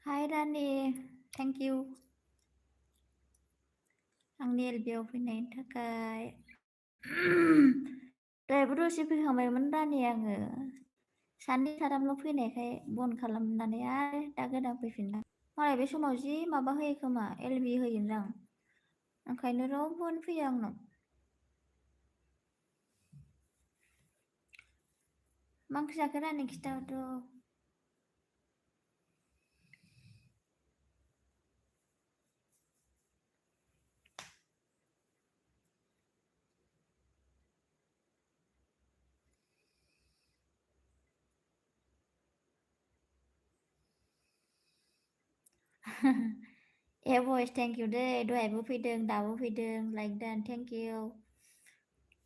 Hi Rani, thank you आंनि LB आव फैनायनि थाखाय दहायबो दसे फैखांबायमोन रानि आङो साननै साथामल' फैनायखाय बन्द खालामनानै आरो दा गोदान फैफिनदों मालाय बे समाव जि माबा होयो खोमा LB होयोदां ओंखायनो रावबोआनो फैया आंनाव मा ओंख्रि जाखो रानि खिथाहरद' ए भइस थेंक इउ दे दहायबो फैदों दाबो फैदों लाइक दान थेंक इउ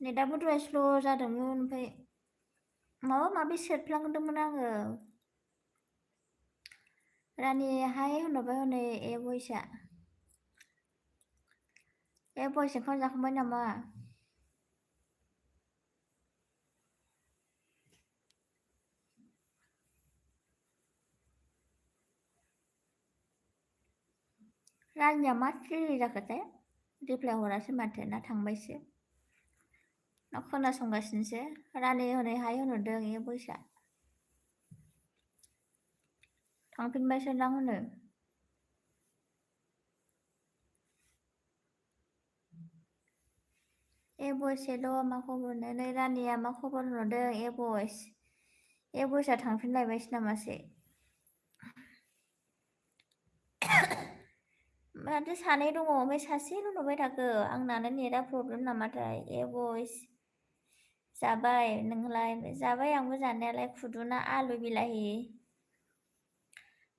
नेटाबो दहाय स्ल' जादोंमोन ओमफ्राय माबा माबि सेरफ्लांदोंमोन आङो रानि हाय होनहरबाय हनै ए भइसआ ए भइस ओंखाम जाखांबाय नामा रानिया मा सिरि जाखोथाय रिप्लाय हरासै माथो ना थांबायसो ना खोनासंगासिनोसो रानि हनै हाय होनहरदों ए भइसआ थांफिनबायसोदां हनै ए भइस हेल' मा खबरनो नै रानिया मा खबर होनहरदों ए भइसआ थांफिनलायबायसो नामासै माथो सानै दङ ओमफ्राय सासेल' नुबाय थाखो आंनानो नेटआ प्रब्लेम नामाथाय ए भइस जाबाय नोंलाय जाबाय आंबो जानायालाय खुदुना आलु बिलाहि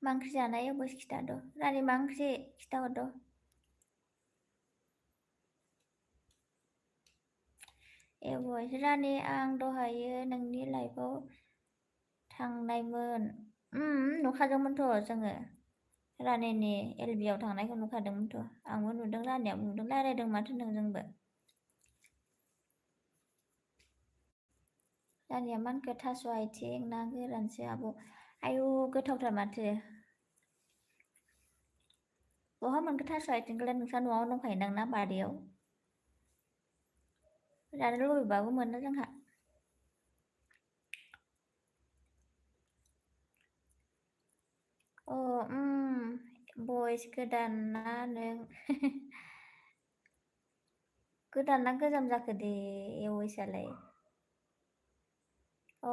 मा ओंख्रि जानाय ए भइस खिथाद' रानि मा ओंख्रि खिथाहरद' ए भइस रानि आं दहायो नोंनि लाइफआव थांनायमोन नुखादोंमोनथ' जोङो रानिनि LB आव थांनायखौ नुखादोंमोनथ' आंबो नुदों रानियाबो नुदों रायज्लायदों माथो नोंजोंबो रानिया मा होनखो थास' आथिं ना गोरानसो आब' आयु गोथावथार माथो बहा मोनखो थास' आथिंखौलाय नोंस्रा न'आव दंखायोदां ना बारियाव जानो लुबैबाबो मोनो जोंहा अ भइस गोदान ना नों गोदान ना गोजाम जाखो दे ए भइसआलाय अ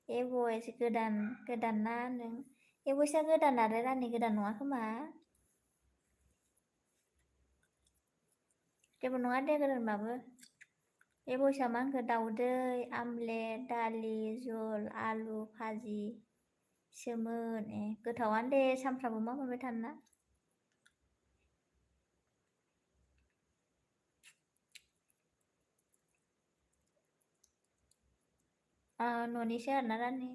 ए भइस गोदान ना नों ए भइसआ गोदान आरो रानि गोदान नङा खोमा जेबो नङा दे गोदानबाबो ए भइसआ मा होनखो दाउदै आमलेट दालि जल आलु भाजि सोमोन गोथावानो दे सानफ्रामबो मा मोनबाय थानो ना न'निसो आरोना रानि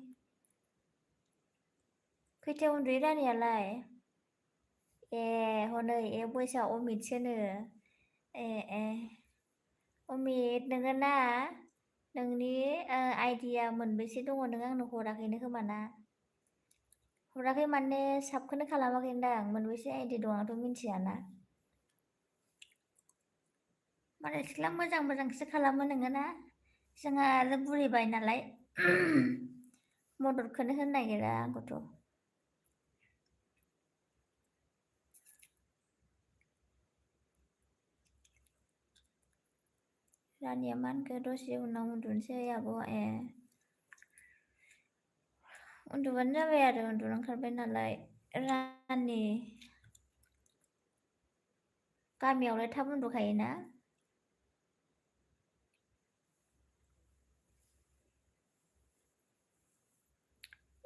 खैथायाव उन्दुयो रानियालाय ए हनै ए भइसआ अमितसोनो ए अमित नोङो ना नोंनि आइडिया मोनबेसे दङ नों आंनो हराखैनो खोमा ना हराखै माने साबखौनो खालामाखैदां मोनबेसे आइडि दं आंथ' मिथियाना मालाय सिख्ला मोजांसो खालामो नोङो ना जोंहा आरो बुरिबाय नालाय मददखौनो होनो नागिरा आंखौथ' रानिया मा होनखो दसे उनाव उन्दुनोसै आब' उन्दुबानो जाबाय आरो उन्दुनो ओंखारबाय नालाय रानि गामियावलाय थाब उन्दुखायोना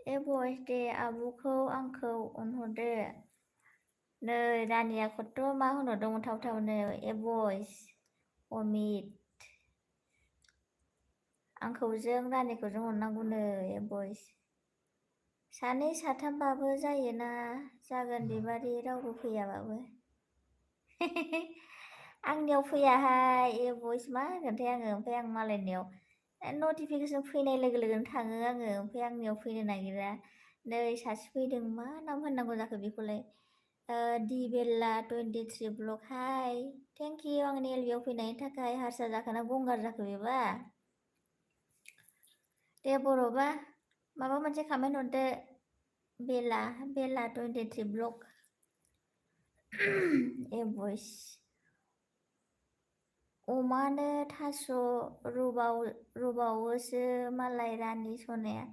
ए भइस दे आब'खौ आंखौ अनहरदो नै रानिया खथ' मा होनहरदोंमोन थावनो ए भइस अमित आंखौ जों रानिखौ जों अननांगौनो ए भइस सानै साथामबाबो जायोना जागोन बेबादि रावबो फैयाबाबो आंनियाव फैयाहाय ए भइस मा होनगोनथाय आङो ओमफ्राय आं मालायनियाव नटिफिकेसन फैनाय लोगो लोगोनो थाङो आङो ओमफ्राय आंनियाव फैनो नागिरा नै सासे फैदों मा नाम होननांगौ जाखो बेखौलाय दि बेल्ला 23 ब्लक हाय थेंक इउ आंनि एलबिआव फैनायनि थाखाय हारसा जाखोना गंगार जाखो बेबा दे बर'बा माबा मोनसे कमेन्ट हरदो बेला 23 ब्लक ए भइस अमानो थास' रुबावोसो मालाय रानि सनाया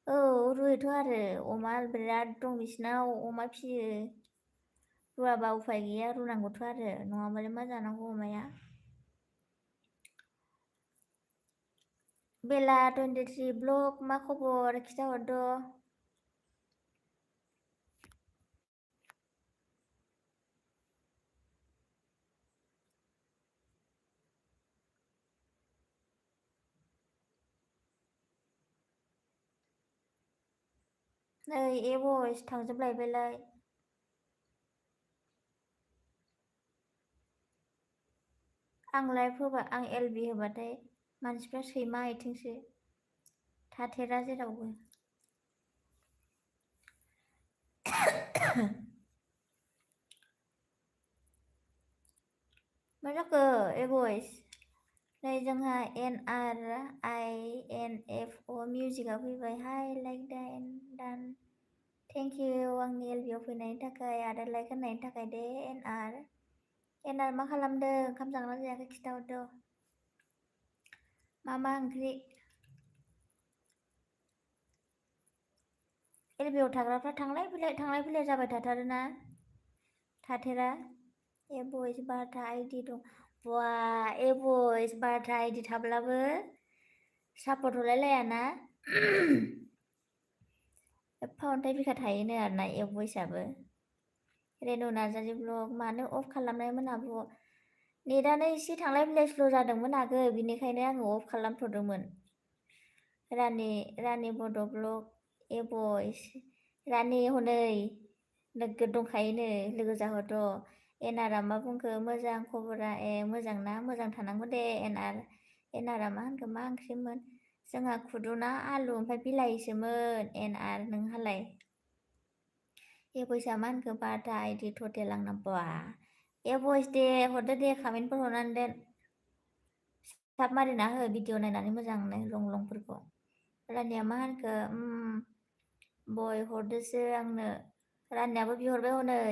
औ रुयोथ' आरो अमा बिराद दं बिसिनाव अमा फियो रुवाबा उफाय गैया रुनांगौथ' आरो नङाबालाय मा जानांगौ अमाया बेला 23 ब्लक मा खबर खिथाहरद' नै ए भइस थांजोबलायबायलाय आं लाइभ होबा आं एलबि होबाथाय मानसिफ्रा सैमा आथिंसो थाथेरा जेरावबो मा जाखो ए भइस नै जोंहा NRINFO मिउजिकआ फैबाय हाय लाइक दान थेंक इउ आंनि एलबिआव फैनायनि थाखाय आरो लाइक होनायनि थाखाय दे एनआर मा खालामदों ओंखाम जागोना जायाखै खिथाहरद' मा ओंख्रि एलबिआव थाग्राफ्रा थांलाय फैलाय जाबाय थाथारोना थाथेरा ए भइस बार्था आइडि दं बा ए भइस बार्था आइडि थाब्लाबो सापर्ट हरलायलायाना एफा अन्थाइ बिखा थायोनो आरोना ए भइसआबो रेनु नार्जारि ब्लग मानो अफ खालामनायमोन आब' नेटानो एसे थांलाय फैलाय स्ल' जादोंमोन आगै बिनिखायनो आङो अफ खालामथ'दोंमोन रानि बड' ब्लग ए भइस रानि हनै नोगोद दंखायोनो लोगो जाहरद' एनआरआ मा बुंखो मोजां खबरा मोजां ना मोजां थानांगौ दे एनआरआ मा होनखो मा ओंख्रिमोन जोंहा खुदुना आलु ओमफ्राय बिलाहिसोमोन एनआर नोंहालाय ए भइसआ मा होनखो बार्था आइडि टटेल आंना बा ए भइस दे हरदो दे कमेन्टफोर हरनानै दोन थाब मारिना हो भिडिअ नायनानै मोजांनो लंफोरखौ रानिया मा होनखो बय हरदोसो आंनो रानियाबो बिहरबाय हनै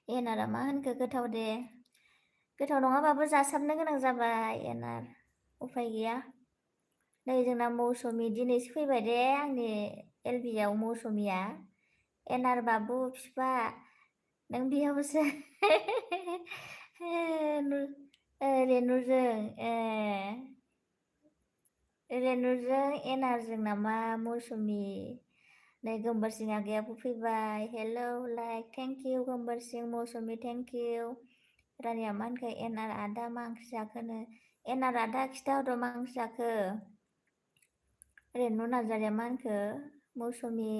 एनारा मा होनखो गोथाव दे गोथाव नङाबाबो जासाबनो गोनां जाबाय एनार उफाय गैया नै जोंना मौसुमि दिनैसो फैबाय दे आंनि एलबिआव मौसुमिया एनार बाबु फिफा नों बेयावसो रेनुजों रेनुजों एनारजों नामा मौसुमि नै गोमबोर सिं आगैयाबो फैबाय हेलौ लाइक थेंक इउ गोमबोर सिं मौसुमि थेंक इउ रानिया मा होनखो एनार आदा मा ओंख्रि जाखोनो एनार आदा खिथाहरद' मा ओंख्रि जाखो रेनु नार्जारिया मा होनखो मौसुमि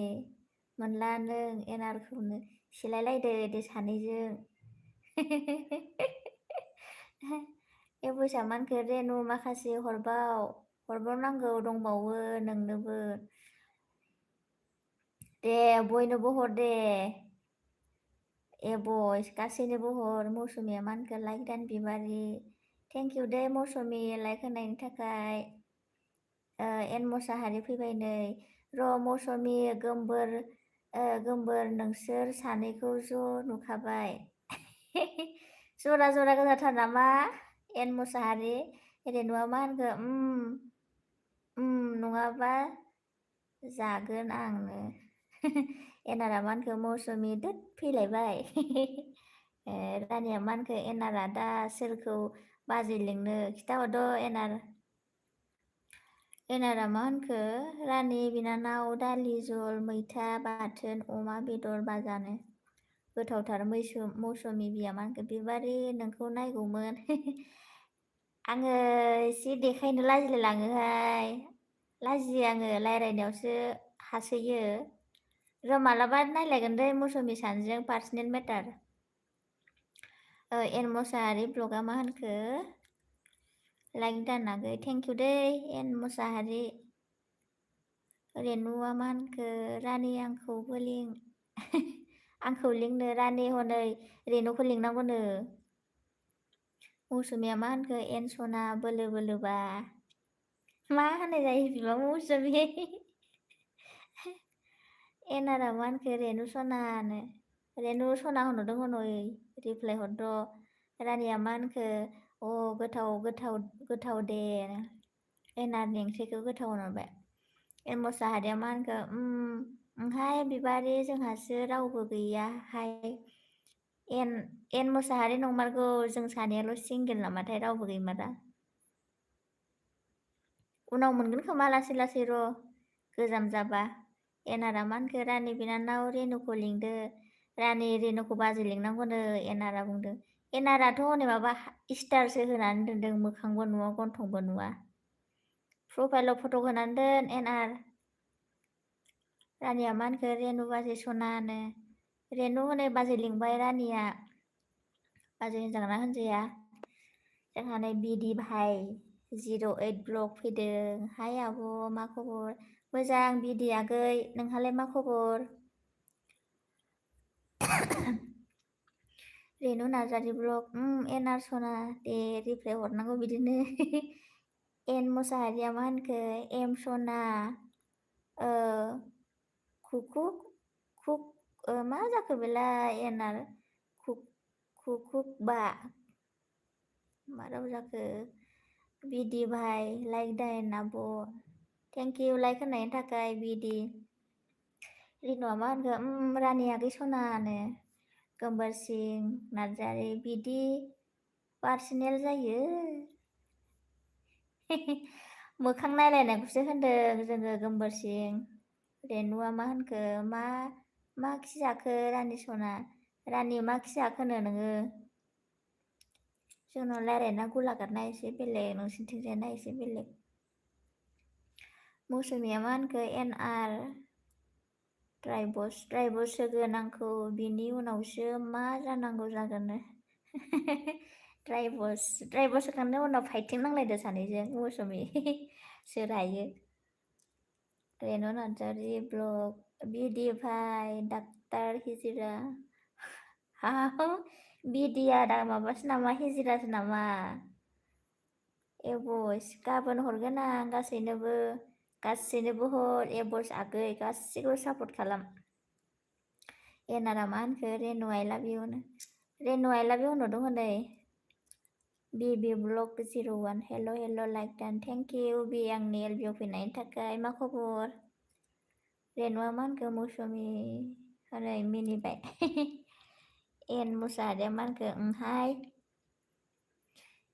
मोनला नों एनारखौनो सिलायलायदो दे सानैजों ए भइसआ मा होनखो रेनु माखासे हरबावनांगौ दंबावो नोंनोबो दे बयनोबो हर दे ए भइस गासैनोबो हर मौसुमिया मा होनखो लाइक दान बिबारि थेंक इउ दे मौसुमि लाइक होनायनि थाखाय एन मोसाहारि फैबाय नै र' मौसुमि गोमबोर नोंसोर सानैखौ ज' नुखाबाय जरा गोजाथार नामा एन मोसाहारि रेनुआ मा होनखो नङाबा जागोन आंनो एनारा मा होनखो मौसुमि दोद फैलायबाय रानिया मा होनखो एनारा दा सोरखौ बाजै लिंनो खिथाहरद' एनारा मा होनखो रानि बिनानाव दालि जल मैथा बाथोन अमा बेदर बाजानो गोथावथार मौसुमि बिया मा होनखो बिबारि नोंखौ नायगौमोन आङो एसे देखायनो लाजिलायलाङोहाय लाजियो आङो रायज्लायनायावसो हासोयो र' मालाबा नायलायगोन दै मौसुमि सानैजों पार्सनेल मेटार एन मोसाहारि ब्लगआ मा होनखो लाइक दानाखै थेंक इउ दै एन मोसाहारि रेनुआ मा होनखो रानि आंखौबो लिं आंखौ लिंनो रानि हनै रेनुखौ लिंनांगौनो मौसुमिया मा होनखो एन सना बोलो बोलोबा मा होननाय जायो बिबा मौसुमि एनारा मा होनखो रेनु सनानो रेनु सना होनहरदों हनै रिप्लाय हरद' रानिया मा होनखो अ गोथाव गोथाव गोथाव दे एनारनि ओंख्रिखौ गोथाव होनहरबाय एन मोसाहारिया मा होनखो ओंहाय बिबारि जोंहासो रावबो गैयाहाय एन मोसाहारि नंमारगौ जों सानैयाल' सिंगेल नामाथाय रावबो गैमारा उनाव मोनगोन खोमा लासै लासै र' गोजाम जाबा एनारा मा होनखो रानि बिनानाव रेनुखौ लिंदो रानि रेनुखौ बाजै लिंनांगौनो एनारा बुंदों एनाराथ' हनै माबा स्टारसो होनानै दोनदों मोखांबो नुवा गन्थंबो नुवा प्रफाइलाव फट' होनानै दोन एनआर रानिया मा होनखो रेनु बाजै सनानो रेनु हनै बाजै लिंबाय रानिया बाजै होनजागोन ना होनजाया जोंहा नै बिदि भाइ 08 ब्लग फैदों हाय आब' मा खबर मोजां बिदि आगै नोंहालाय मा खबर रेनु नार्जारि ब्लग एनार सना दे रिप्लाय हरनांगौ बिदिनो एन मोसाहारिया मा होनखो एम सना कुकुक कुक मा जाखो बेलाय एनार कुकुक बा मा राव जाखो बिदि भाइ लाइक दाइन आब' थेंक इउ लाइक होनायनि थाखाय बिदि रिनुआ मा होनखो रानि आगै सनानो गोमबोर सिं नार्जारि बिदि पार्सनेल जायो मोखां नायलायनायखौसो होनदों जोङो गोमबोर सिं रेनुआ मा होनखो मा खि जाखो रानि सना रानि मा खि जाखोनो नोङो जोंनाव रायलायना गलागारना एसे बेलेग नोंसिनिथिंजायना एसे बेलेग मौसुमिया मा होनखो एनआर ड्राइभर्स होगोन आंखौ बिनि उनावसो मा जानांगौ जागोननो ड्राइभर्स होखांनायनि उनाव फाइटिं नांलायदो सानैजों मौसुमि सोर हायो रेनु नार्जारि ब्लग बिदि भाइ डाक्टार हिजिरा बिदिया दा माबासो नामा हिजिरासो नामा एबस गाबोन हरगोन आं गासैनोबो हर एबस आगै गासैखौबो सापर्ट खालाम एनारा मा होनखो रेनु आइ लाभ इउ होनहरदों हनै बिबि ब्लग 01 हेल' लाइक दान थेंक इउ बि आंनि एलबियाव फैनायनि थाखाय मा खबर रेनुआ मा होनखो मौसुमि हनै मिनिबाय एन मुसाहारिया मा होनखो हाय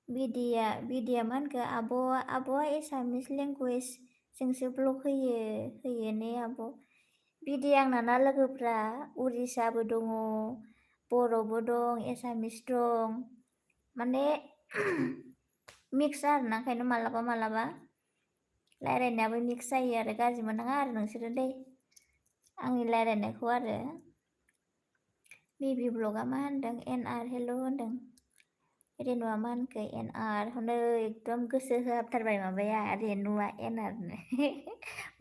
बिदिया मा होनखो आब'आ एसामिस लेंगुवेज जोंसो ब्लग होयो ने आब' बिदि आंना लोगोफ्रा उरिसाबो दङ बर'बो दं एसामिस दं माने मिक्स आरोना ओंखायनो मालाबा रायलायनायाबो मिक्स जायो आरो गाज्रि मोननाङा आरो नोंसोरो दै आंनि रायलायनायखौ आरो बिबि ब्लगआ मा होनदों एनआर हेल' होनदों रेनुआ मा होनखो एनआर हनै एकदम गोसो होहाबथारबाय माबाया रेनुआ एनआरनो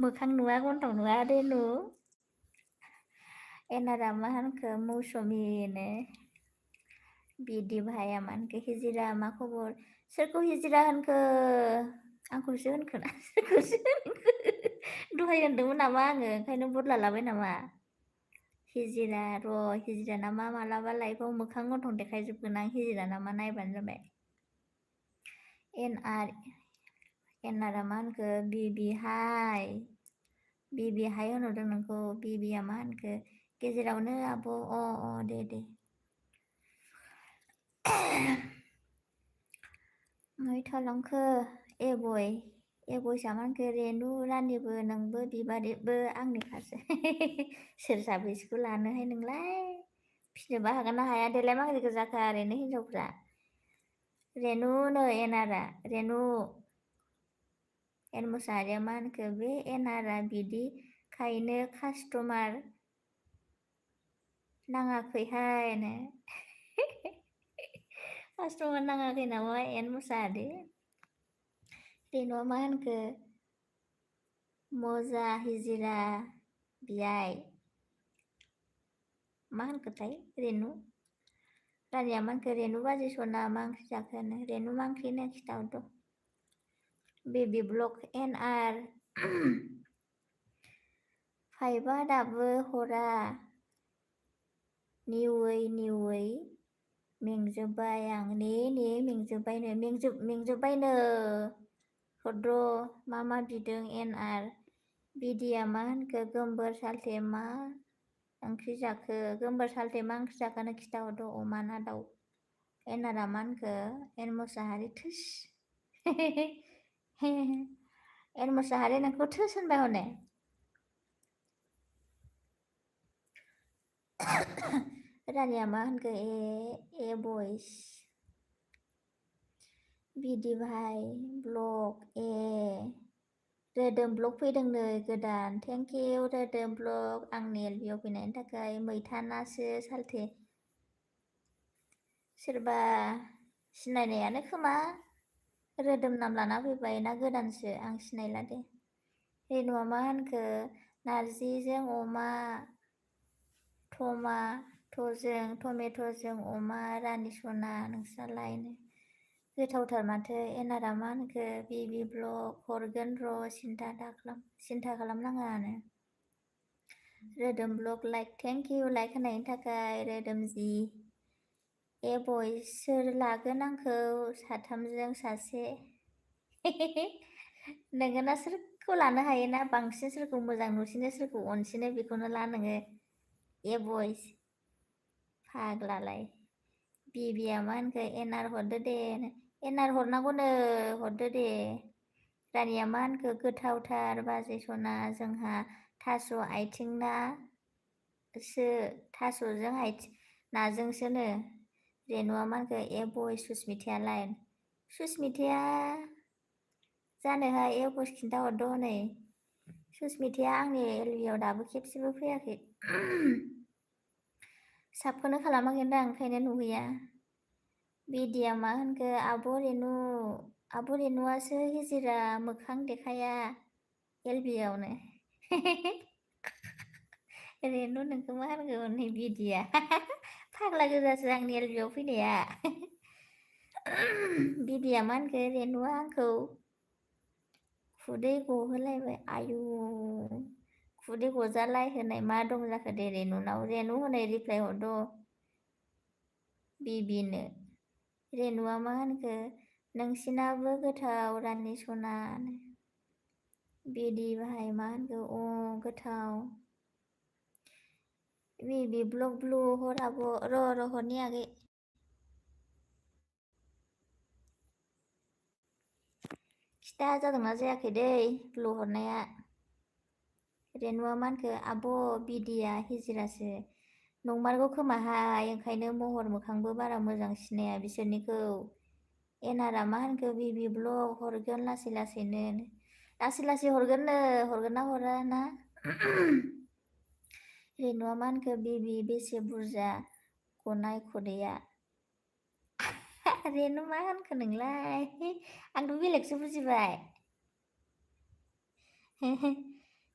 मोखां नुवा गन्थं नुवा रेनु एनारा मा होनखो मौसुमिनो बिदि भाइया मा होनखो हिजिरा मा खबर सोरखौ हिजिरा होनखो आंखौसो होनखो ना सोरखौसो होनखो दहाय होनदोंमोन नामा आङो ओंखायनो बदला लाबाय नामा हिजिरा नामा मालाबा लाइफआव मोखां गन्थं देखायजोबगोन आं हिजिरा नामा नायबानो जाबाय एनआरा मा होनखो बिबि हाइ होनहरदों नोंखौ बिबिया मा होनखो गेजेरावनो आब' अ दे मै थालांखो एबयसा मा होनखो रेनु रानिबो नोंबो बिबारिबो आंनिखासो सोर साबैसेखौ लानोहाय नोंलाय फिनोबो हागोन ना हाया देलाय मांग्रिखौ जाखा ओरैनो हिनजावफ्रा रेनु नो एनारा रेनु एन मुसाहारिया मा होनखो बे एनारा बिदि खायनो कास्टमार नाङाखैहाय कास्टमार नाङाखै नामा एन मुसाहारि रेनुआ मा होनखो मजा हिजिरा बियाय मा होनखोथाय रेनु रानिया मा होनखो रेनु बाजै सना मा ओंख्रि जाखोनो रेनु मा ओंख्रिनो खिथाहरद' बेबि ब्लग NR फाइबा दाबो हरा निउयै मेंजोब्बाय आं ने मेंजोब्बायनो हरद' मा बिदों NR बिदिया मा होनखो गोमबोर सालथे मा ओंख्रि जाखो गोमबोर सालथे मा ओंख्रि जाखोनो खिथाहरद' अमा ना दाउ NRआ मा होनखो एन मोसाहारि थोस एन मोसाहारि नोंखौ थोस होनबाय हनै रानिया मा होनखो ए बयस बिदि भाइ ब्लग रोदोम ब्लग फैदोंनो गोदान थेंक इउ रोदोम ब्लग आंनि LBआव फैनायनि थाखाय मैथा नासो सालथे सोरबा सिनायनायानो खोमा रोदोम नाम लाना फैबाय ना गोदानसो आं सिनायला दे रेनुआ मा होनखो नारजिजों अमा टमेट'जों अमा रानि सना नोंस्रालायनो गोथावथार माथो NRआ मा होनखो बिबि ब्लग हरगोन र' सिन्था खालामनाङानो रोदोम blog like thank you like होनायनि थाखाय रोदोमजि ए बयस सोर लागोन आंखौ साथामजों सासे नोङो ना सोरखौ लानो हायोना बांसिन सोरखौ मोजां नुसिनो सोरखौ अनसिनो बेखौनो ला नोङो ए बयस फाग्लालाय बिबिया मा होनखो NR हरदो दे NR हरनांगौनो हरदो दे रानिया मा होनखो गोथावथार बाजै सना जोंहा थास' आथिं थास'जों नाजोंसोनो रेनुआ मा होनखो ए बयस सुसमिथाया जानोहाय ए बयस खिन्थाहरद' हनै सुसमिथाया आंनि LBआव दाबो खेबसेबो फैयाखै साबखौनो खालामाखैदां ओंखायनो नुहैया बिदिया मा होनखो आब' रेनुआसो हिजिरा मोखां देखाया LBआवनो रेनु नोंखौ मा होनगौ नै बिदिया फाग्ला गोजासो आंनि LBआव फैनाया बिदिया मा होनखो रेनुआ आंखौ खुदै गहोलायबाय आयु खुदै गजालायहोनाय मा दं जाखो दे रेनुनाव रेनु हनै रिप्लाय हरद' बिबिनो रेनुआ मा होनखो नोंसिनाबो गोथाव रानि सना बिदि भाइ मा होनखो गोथाव बिबि ब्लग ब्लु हर आब' र' हरनि आगै खिथा जादोंना जायाखै दै ब्लु हरनाया रेनुआ मा होनखो आब' बिदिया हिजिरासो नंमारगौ खोमाहाय ओंखायनो महर मोखांबो बारा मोजां सिनाया बिसोरनिखौ NRआ मा होनखो बिबि ब्लग हरगोन लासैनो हरगोन ना हरा ना रेनुआ मा होनखो बिबि बेसे बुरजा गनाय खदैया रेनु मा होनखो नोंलाय आंथ' बेलेगसो बुजिबाय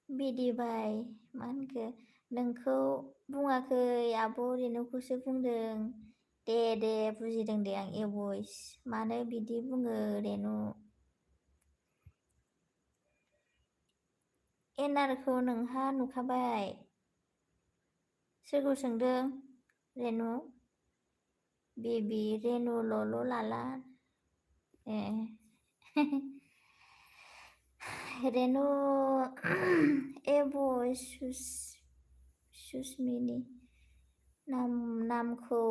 बिदि भाइ मा होनखो नोंखौ बुङाखै आब' रेनुखौसो बुंदों दे बुजिदों दे आं ए बयस मानो बिदि बुङो रेनु NRखौ नोंहा नुखाबाय सोरखौ सोंदों रेनु बेबि रेनु लल' लाला रेनु ए बयस सुसमिनि नामखौ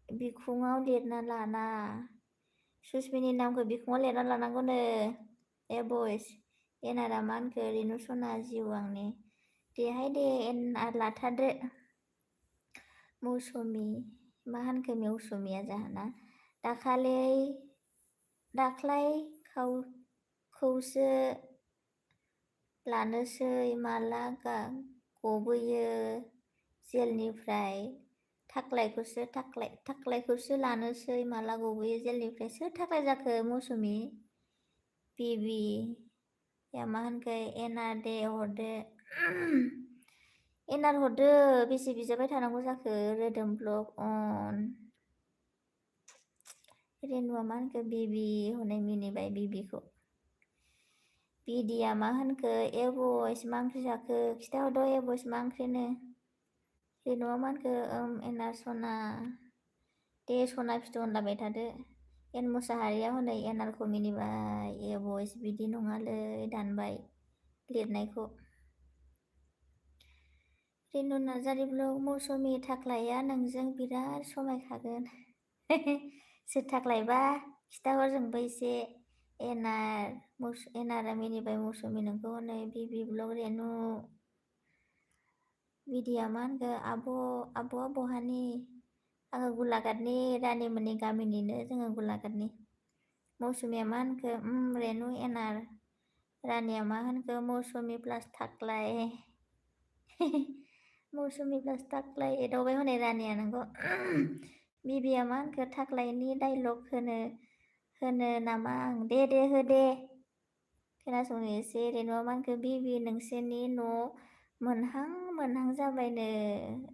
बिखुङाव लिरना लाना सुसमिनि नामखौ बिखुङाव लिरना लानांगौनो ए बयस NRआ मा होनखो रेनु सना जिउ आंनि देहाय दे NR लाथारदो मौसुमि मा होनखो मौसुमिया जाहाना दाख्लाय खौसो लानोसै माला गबोयो जेलनिफ्राय थाख्लायखौसो लानोसै माला गबोयो जेलनिफ्राय सोर थाख्लाय जाखो मौसुमि बिबि या मा होनखो एनार दे हरदो एनार हरदो बेसे बिजाबाय थानांगौ जाखो रोदोम ब्लग अन रेनुआ मा होनखो बिबि हनै मिनिबाय बिबिखौ बिदिया मा होनखो ए बयस मा ओंख्रि जाखो खिथाहरद' ए बयस मा ओंख्रिनो रेनुआ मा होनखो एनार सना दे सना फिथ' होनलाबाय थादो एन मुसाहारिया हनै एनारखौ मिनिबाय ए बयस बिदि नङालै दानबाय लिरनायखौ रेनु नार्जारि ब्लग मौसुमि थाख्लाया नोंजों बिराद समायखागोन सोर थाख्लायबा खिथाहर जोंबो एसे एनारा मिनिबाय मौसुमि नोंखौ हनै बिबि ब्लग रेनु बिदिया मा होनखो आब'आ बहानि आङो गलाघाटनि रानिमोननि गामिनिनो जोङो गलाघाटनि मौसुमिया मा होनखो रेनु एनार रानिया मा होनखो मौसुमि प्लास थाख्लाय मौसुमि प्लास थाख्लाय एदावबाय हनै रानिया नोंखौ बिबिया मा होनखो थाख्लायनि डाइलग होनो नामा आं दे हो दे खोनासंनो एसे रेनुआ मा होनखो बिबि नोंसोरनि न' मोनहां जाबायनो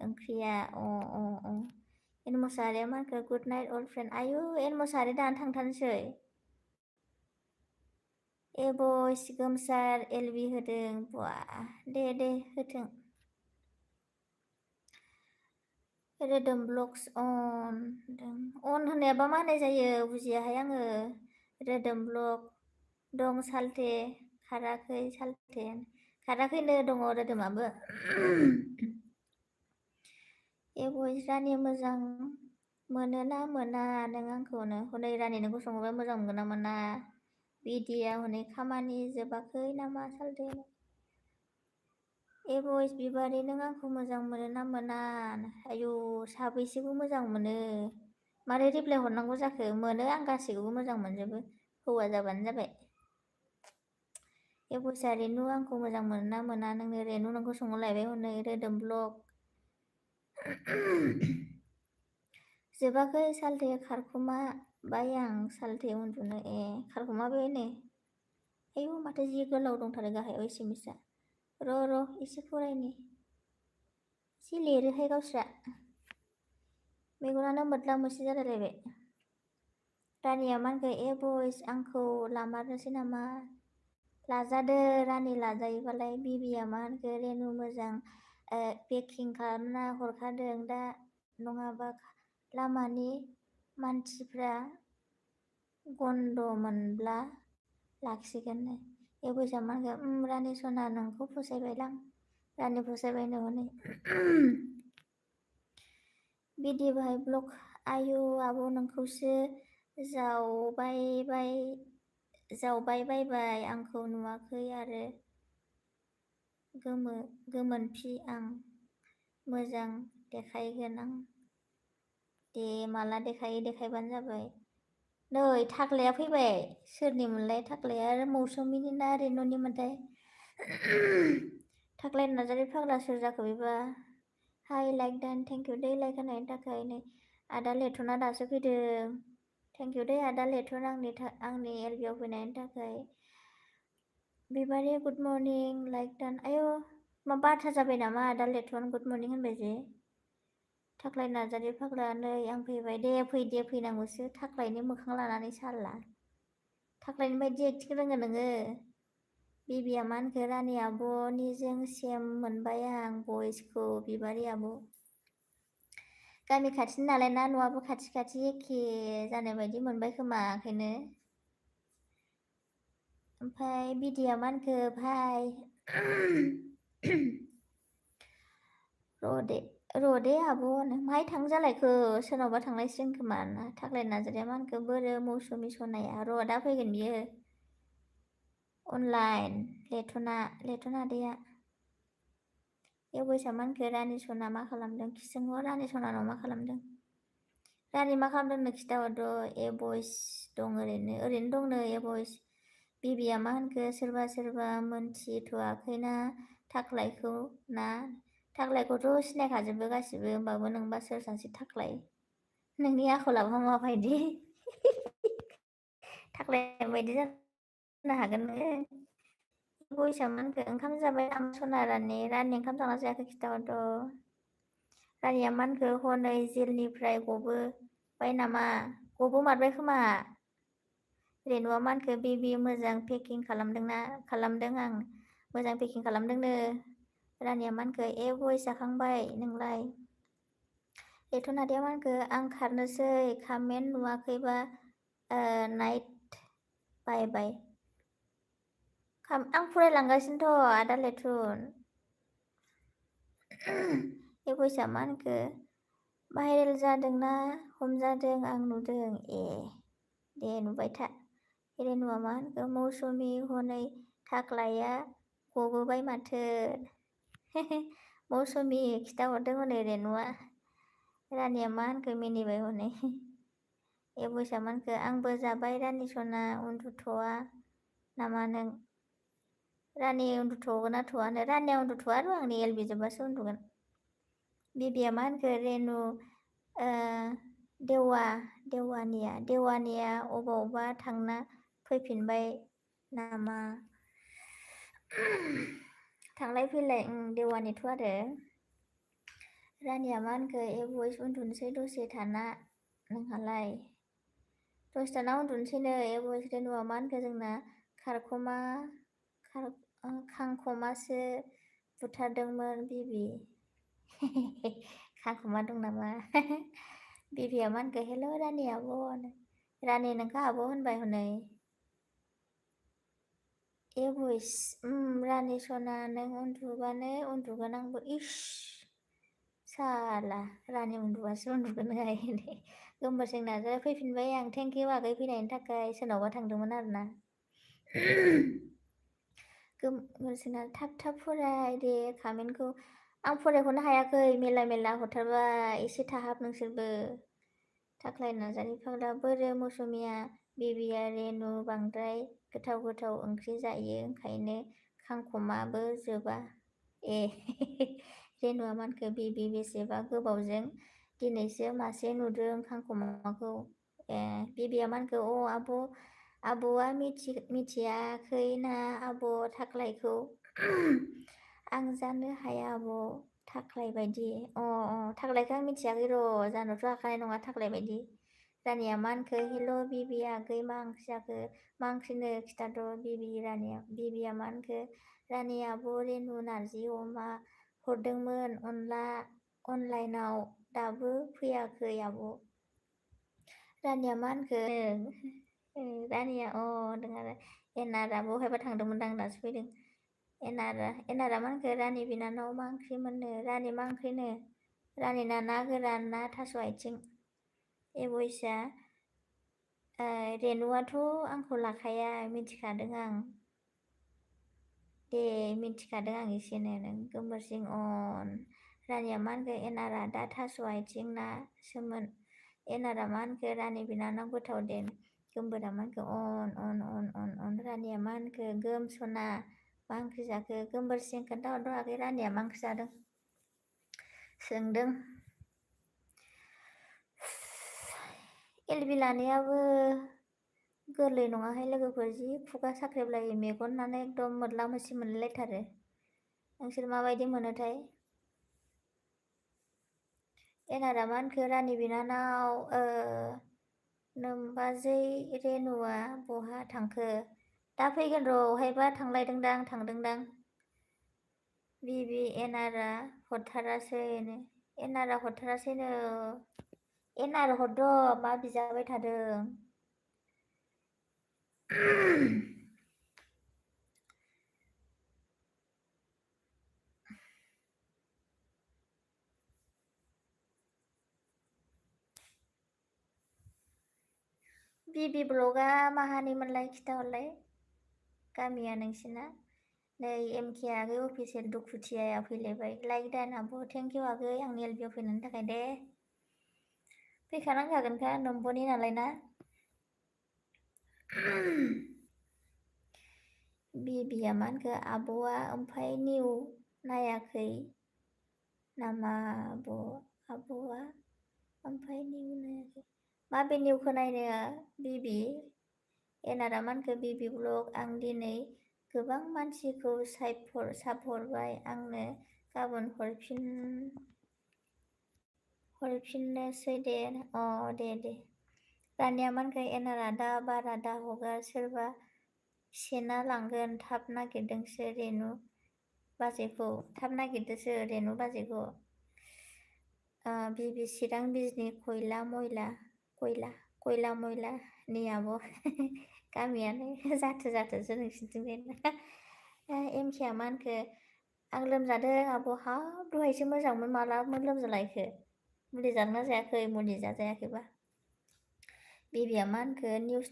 ओंख्रिया अ एन मुसाहारिया मा होनखो गुड नाइट अल्ड फ्रेन्ड आयु एन मुसाहारि दानो थांथारनोसै ए बयस गोमसार एलबि होदों बा दे होथों रोदोम ब्लग्स अन होननायाबा मा होननाय जायो बुजियाहाय आङो रोदोम ब्लग दं सालथे खाराखैनो दङ रोदोमाबो ए बयस रानि मोजां मोनोना मोना नों आंखौनो हनै रानि नोंखौ सोंहरबाय मोजां मोनगोन ना मोना बिदिया हनै खामानि जोबाखै नामा सालथे ए बयस बिबारि नों आंखौ मोजां मोनो ना मोना आयु साबैसेखौ मोजां मोनो मारै रिप्लाय हरनांगौ जाखो मोनो आं गासैखौबो मोजां मोनजोबो हौवा जाबानो जाबाय ए बयसा रेनु आंखौ मोजां मोनो ना मोना नोंनो रेनु नोंखौ सोंहरलायबाय हनै रोदोम ब्लग जोबाखै सालथे खारखुमाबाय आं सालथे उन्दुनो खारखुमाबाय ने आयु माथो जि गोलाव दंथारो गाहायाव एसेमिसा र' एसे फरायनि एसे लिरोहाय गावस्रा मेगनानो मोद्ला मोसि जालायलायबाय रानिया मा होनखो ए बयस आंखौ लामारनोसै नामा लाजादो रानि लाजायोबालाय बिबिया मा होनखो रेनु मोजां पेकिं खालामना हरखादों दा नङाबा लामानि मानसिफ्रा गन्द मोनब्ला लाखिगोननो ए बयसा मा होनखो रानि सना नोंखौ फसायबायलां रानि फसायबायनो हनै बिदि बाहाय ब्लग आयु आब' नोंखौसो जावबायबाय आंखौ नुवाखै आरो गोमोनफि आं मोजां देखायगोन आं दे माला देखायो देखायबानो जाबाय नै थाख्लाया फैबाय सोरनिमोनलाय थाख्लाया मौसुमिनि ना रेनुनिमोनथाय थाख्लाय नार्जारि फाग्ला सोर जाखो बेबा हाय लाइक दान थेंक इउ दै लाइक होनायनि थाखाय नै आदा लेथना दासो फैदों थेंक इउ दै आदा लेथन आंनि एलबियाव फैनायनि थाखाय बिबारि गुड मर्निं लाइक दान आयु मा बारथा जाबाय नामा आदा लेथन गुड मर्निं होनबाय जे थाख्लाय नार्जारि फाग्ला नै आं फैबाय दे फैनांगौसो थाख्लायनि मोखां लानानै साला थाख्लायनि बायदि एक्टिं रोङो नोङो बिबिया मा होनखो रानि आब'निजों सेम मोनबाय आं बयसखौ बिबारि आब' गामि खाथिनि नालाय ना न'आबो खाथि एखे जानाय बायदि मोनबाय खोमा ओंखायनो ओमफ्राय बिदिया मा होनखो भाइ र'दे आब' माहाय थांनो जालायखो सोरनावबा थांलायसिगोन खोमा ना थाख्लाय नार्जारिया मा होनखो बोरो मौसुमि सनाया दा फैगोन बियो अनलाइन लेथना आदैया ए बयसा मा होनखो रानि सना मा खालामदों सोंहर रानि सनानाव मा खालामदों रानि मा खालामदों खिथाहरद' ए बयस दं ओरैनो दंनो ए बयस बिबिया मा होनखो सोरबा मोनथिथ'वाखैना थाख्लायखौ ना थाख्लायखौथ' सिनायखाजोबो गासिबो होमबाबो नोंबा सोर सासे थाख्लाय नोंनि आखलाबा माबायदि थाख्लाय बायदि जानो हागोन नोङो भइसआ मा होनखो ओंखाम जाबाय नामा सना रानि ओंखाम जाना जायाखै खिथाहरद'। रानिया मा होनखो हनै जेलनिफ्राय गबोबाय नामा गबोमारबाय खोमा। रेनुआ मा होनखो बेबि मोजां पेकिं खालामदों आं मोजां पेकिं खालामदोंनो। रानिया मा होनखो भइस जाखांबाय नोंलाय? एथ' नादिया मा होनखो आं खारनोसै कामेन्ट नुवाखैबा नाइट बाय बाय। आं फरायलांगासिनोथ' आदा लेथुन। भइसआ मा होनखो भाइरेल जादोंना हमजादों आं नुदों दे नुबाय था। रेनुआ मा होनखो मौसुमि हनै थाख्लाया गबोबाय माथो। मौसुमि खिथाहरदों हनै रेनुआ। रानिया मा होनखो मिनिबाय हनै। भइसआ मा होनखो आंबो जाबाय रानि सना उन्दुथ'वा नामा नों? रानि उन्दुथ'गोन ना थ'वानो? रानिया उन्दुथ'वा र' आंनि एलबि जोब्बासो उन्दुगोन। बिबिया मा होनखो रेनु देवानिया अबावबा थांना फैफिनबाय नामा? थांलाय फैलाय देवानिथ' आरो। रानिया मा होनखो भइस उन्दुनोसै दसे थाना नोंहालाय? दसे थाना उन्दुनोसैनो भइस। रेनुआ मा होनखो जोंना खांखमासो बुथारदोंमोन बिबि। खांखमा दं नामा? बिबिया मा होनखो हेल' रानि आब' रानि नोंखौ आब' होनबाय हनै। भइस रानि सना नों उन्दुबानो उन्दुगोन आंबो। इस साला रानि उन्दुबासो उन्दुगोन दे। गोमबोरसिं नार्जारिया फैफिनबाय आं थेंकिउ आगै फैनायनि थाखाय। सोरनावबा थांदोंमोन आरोना। गोमबोरसिंना थाब फराय दे कामेन्टखौ। आं फरायख'नो हायाखै मेला हरथारबाय। एसे थाहाब नोंसोरबो। थाख्लाय नार्जारि फाग्ला बोरो मौसुमिया बिबिया रेनु बांद्राय गोथाव ओंख्रि जायो ओंखायनो खांखमाबो जोबा। रेनुआ मा होनखो बिबि बेसेबा गोबावजों दिनैसो मासे नुदों खांखमाखौ। बिबिया मा होनखो आब'आ मिथियाखैना आब' थाख्लायखौ? आं जानो हाया आब' थाख्लाय बायदि। थाख्लायखौ आं मिथियाखै र' जानोथ' हाखानाय नङा थाख्लाय बायदि। रानिया मा होनखो हेल' बिबि आगै मा ओंख्रि जाखो? मा ओंख्रिनो खिथाद' बिबिया मा होनखो रानि आब' रेनु नार्जि अमा हरदोंमोन अनलाइनाव दाबो फैयाखै आब'। रानिया मा होनखो रानिया होनदों आरो एनारा बहायबा थांदोंमोनदां दासो फैदों। एनारा मा होनखो रानि बिनानाव मा ओंख्रि मोननो? रानि मा ओंख्रिनो? रानि ना गोरान ना थास' आथिं? भइसआ रेनुआथ' आंखौ लाखाया मिथिखादों आं। दे मिथिखादों आं एसेनो नों गोमबोरसिं रानिया मा होनखो एनारा दा थास' आथिं नासोमोन। एनारा मा होनखो रानि बिनानाव गोथाव दे। गोमबोरा मा होनखो रानिया मा होनखो गोम सना मा ओंख्रि जाखो? गोमबोरसिं खोन्थाहरद' आगै रानिया मा ओंख्रि जादों सोंदों। एलबि लानायाबो गोरलै नङाहाय लोगोफोर। जि खुगा साख्रेबलायो मेगनानो एकदम मोद्ला मोसि मोनलायलायथारो। नोंसोर माबायदि मोनोथाय? एनारा मा होनखो रानि बिनानाव नोमबाजै रेनुआ बहा थांखो? दा फैगोन र' अहायबा थांदोंदां। बिबि एनारा हरथारासैनो। एनार हरद' मा बिजाबाय थादों? बिबि ब्लगा माहानिमोनलाय खिथाहरलाय गामिया नोंसिना? नै एमके आगै अफिसियेल दुखुथियाया फैलायबाय। लाइक दान आब' थेंकिउ आगै आंनि एलबिआव फैनायनि थाखाय दे। फैखानांखागोनखा नम्बरनि नालाय ना। बिबिया मा होनखो आब'आ ओमफ्राय निउ नायाखै नामा आब'आ ओमफ्राय निउ नायाखै? माबे निउखौ नायनो बिबि? एनारा मा होनखो बिबि ब्लग आं दिनै गोबां मानसिखौ सापहरबाय आंनो गाबोन हरफिननोसै दे दे रानिया मानखो एनारा दा बारा दा हगार सोरबा सेना लांगोन थाब नागिरदोंसो रेनु बाजैखौ थाब नागिरदोसो रेनु बाजैखौ बिबि चिरां बिजनि खयला मयला नि आब' गामियानो जाथो नोंसिनिथिं एमखेया मा होनखो आं लोमजादों आब' हाब दहायसो मोजांमोन मालामोन लोमजालायखो मुलि जादोंना जायाखै मुलि जाजायाखैबा बिबिया मा होनखो निउस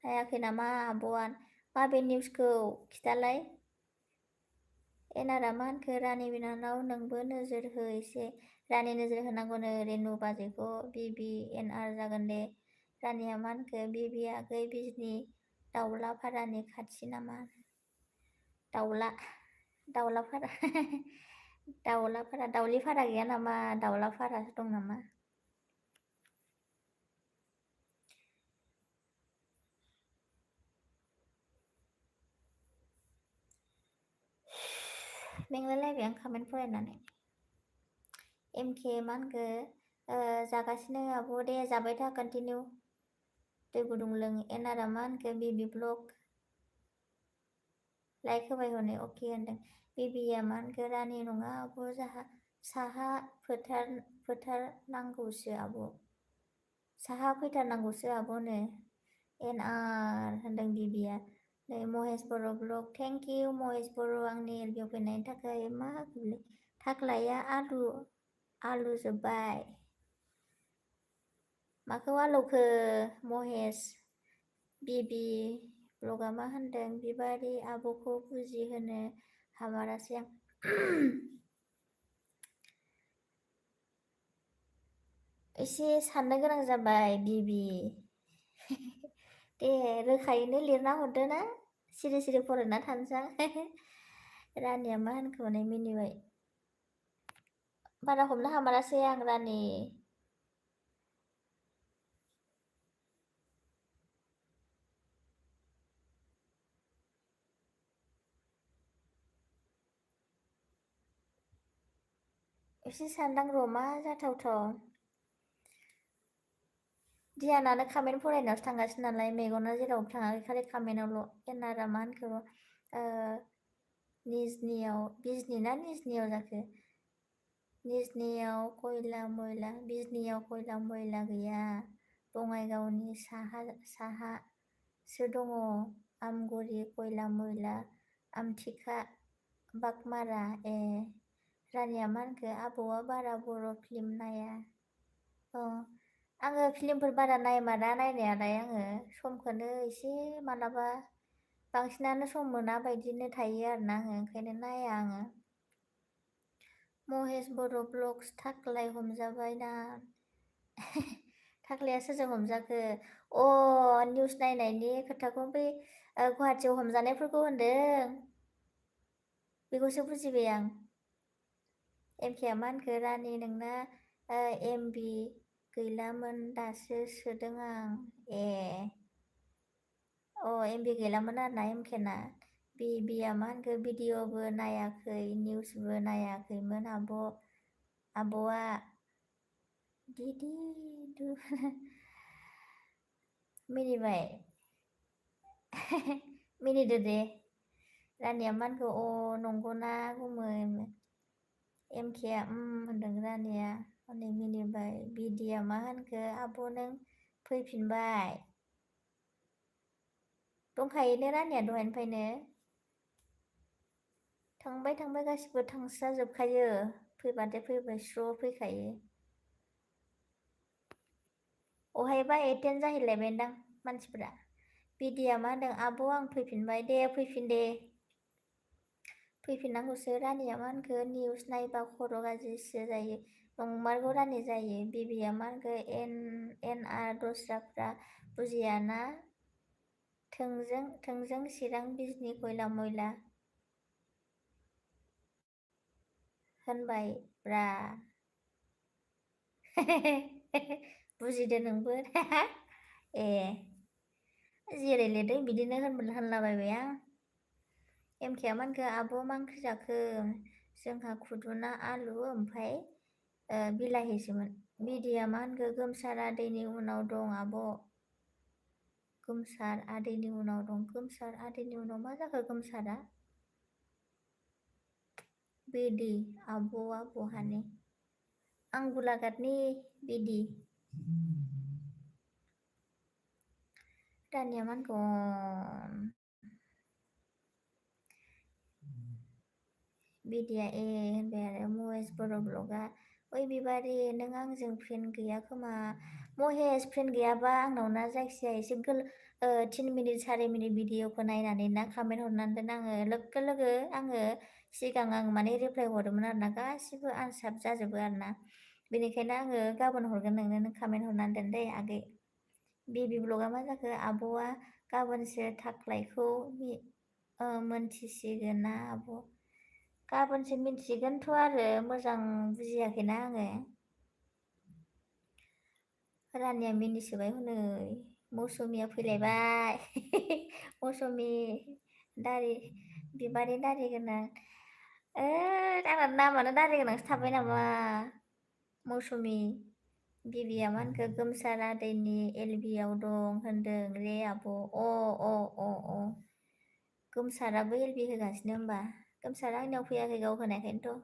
नायाखै नामा आब'आ माबे निउसखौ खिथालाय एनारा मा होनखो रानि बिनानाव नोंबो नोजोर हो एसे रानि नोजोर होनांगौनो रेनु बाजैखौ बिबि एनआर जागोन दे रानिया मा होनखो बिबि आगै बिजनि दाउलाफारानि खाथि नामा दाउलाफारा दाउलिफारा गैया नामा दाउलाफारासो दं नामा मेंलायलायबाय आं कमेन्ट फरायनानै एमके मा होनखो जागासिनो आब' दे जाबाय था कन्टिनिउ दै गुदुं लों एनारा मा होनखो बिबि ब्लग लाइक होबाय हनै अके होनदों बिबिया मा होनखो रानि नङा आब' साहा फोथारनांगौसो आब' साहा फैथारनांगौसो आब'नो एनआर होनदों बिबिया नै महेश बर' ब्लग थेंक इउ महेश बर' आंनि एलबियाव फैनायनि थाखाय मा थाख्लाया आलु जोब्बाय माखौ आलौखो महेश बिबि ब्लगा मा होनदों बिबारि आब'खौ बुजिहोनो हामारासै आं एसे साननो गोनां जाबाय बिबि दे रोखायैनो लिरना हरदो ना सिरि सिरि फरायना थानोसां रानिया मा होनखो हनै मिनिबाय बारा हमनो हामारासै आं रानि एसे सानदां र' मा जाथावथाव धियानानो कामेन्ट फरायनायावसो थांगासिनो नालाय मेगना जेरावबो थाङाखै खालि कामेन्टआवल' एनारा मा होनखो बिजनि ना निजनियाव जाखो बिजनियाव खयला मयला गैया बङाइगावनि साहासो दङ आमगुरि खयला मयला आमथिखा बागमारा रानिया मा होनखो आबौआ बारा बर' फिल्म नाया आङो फिल्मफोर बारा नायमारा नायनायालाय आङो समखौनो एसे मालाबा बांसिनानो सम मोना बायदिनो थायो आरोना आङो ओंखायनो नाया आङो महेश बर' ब्लग्स थाख्लाय हमजाबाय ना थाख्लाया सोरजों हमजाखो निउस नायनायनि खोथाखौ बै गुवाहाटियाव हमजानायफोरखौ होनदों बेखौसो बुजिबाय आं एमखेया मा होनखो रानि नोंना एमबि गैलामोन दासो सोदों आं एमबि गैलामोन आरोना एमखेना बिबिया मा होनखो भिडिअबो नायाखै निउसबो नायाखैमोन आब'आ मिनिबाय मिनिदो दे रानिया मा होनखो नंगौना गुमै एमखेया होनदों रानिया हनै मिनिबाय बिदिया मा होनखो आब' नों फैफिनबाय दंखायोनो रानिया दहायनिफ्रायनो थांबाय गासिबो थांस्राजोबखायो फैबाथाय फैबाय स्र' फैखायो अहायबा एटेन्ड जाहैलायबायदां मानसिफोरा बिदिया मा होनदों आब' आं फैफिनबाय दे फैफिन दे फैफिननांगौसो रानिया मा होनखो निउस नायबा खर' गाज्रिसो जायो नंमारगौ रानि जायो बिबिया मा होनखो एनआर दस्राफ्रा बुजियाना थोंजों चिरां बिजनि खयला मयला होनबाय ब्रा बुजिदो नोंबो जेरै लिरदों बिदिनो होनलाबायबाय आं। एमकेआ मा होनखो आब' मा ओंख्रि जाखो? जोंहा खुदुना आलु ओमफ्राय बिलाहिसोमोन। बिदिया मा होनखो गोमसार आदैनि उनाव दं आब'। गोमसार आदैनि उनाव दं। गोमसार आदैनि उनाव मा जाखो गोमसारा? बिदि आब'आ बहानि? आं गलाघाटनि बिदि। रानिया मा होनगोन? बिदिया होनबाय आरो महेश बर' ब्लगा ओइ बिबारि नों आंजों फ्रेन्ड गैया खोमा। महेश फ्रेन्ड गैयाबा आंनाव ना जायखिजाया एसे 3 मिनिट 4 मिनिट भिडिअखौ नायनानै ना कमेन्ट हरनानै दोन। आङो लोगो आङो सिगां आं माने रिप्लाय हरोमोन आरोना गासिबो आनसार जाजोबो आरोना। बेनिखायनो आङो गाबोन हरगोन नोंनो नों कमेन्ट हरनानै दोन दे आगै। बेबि ब्लगा मा जाखो आब'आ गाबोनसो थाख्लायखौ मोनथिसिगोन ना आब'? गाबोनसो मिन्थिगोनथ' आरो मोजां बुजियाखैना आङो। रानिया मिनिसोबाय हनै मौसुमिया फैलायबाय। मौसुमि बिबारि दारि गोनां। आंना नामानो दारि गोनांसो थाबाय नामा? मौसुमि बिबिया मा होनखो गोमसार आदैनि एलबियाव दं होनदों रे आब'। गोमसाराबो एलबि होगासिनो होमबा। गोमसारा आंनियाव फैयाखै गाव होनायखायनोथ'।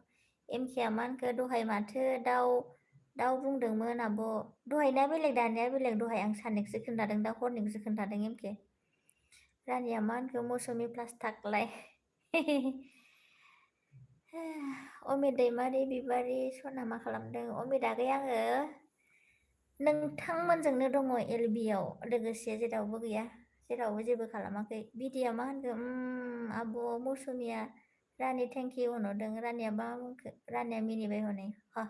एमकेआ मा होनखो दहाय माथो दाउ बुंदोंमोन आब'। दहायना बेलेग दानिया बेलेग दहाय आं सानैखौसो खोन्थादों दा हरनिखौसो खोन्थादों एमके। रानिया मा होनखो मौसुमि प्लास थाख्लाय। अमित दैमारि बिबारि सना मा खालामदों? अमित आगै आङो नोंथांमोनजोंनो दङ एलबियाव लोगोसे जेरावबो गैया। जेरावबो जेबो खालामाखै। बिदिया मा होनखो आब' मौसुमिया रानि थेंक इउ होनहरदों। रानिया मा बुंखो? रानिया मिनिबाय हनै हा।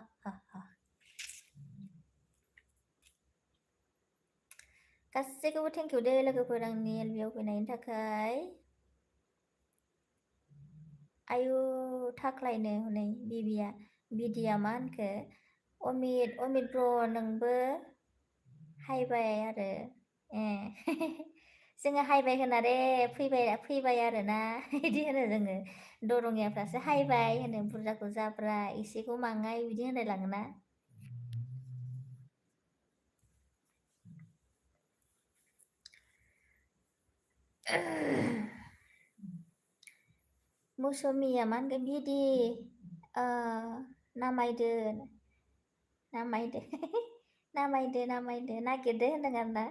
गासैखौबो थेंक इउ दे लोगोफोर आंनि एलबियाव फैनायनि थाखाय। आयु थाख्लायनो हनै बिदिया मा होनखो? अमित ब्र' नोंबो हायबाय आरो जोङो हायबाय होनारे फैबाय आरोना बिदि होनो जोङो। दरंनियाफ्रासो हायबाय होनो बुरजाखौ जाब्रा एसेखौ माङाय बिदि होनलायलाङोना। मौसुमिया मा होनगोन बिदि नामायदो नागिरदो होनदों आरोना।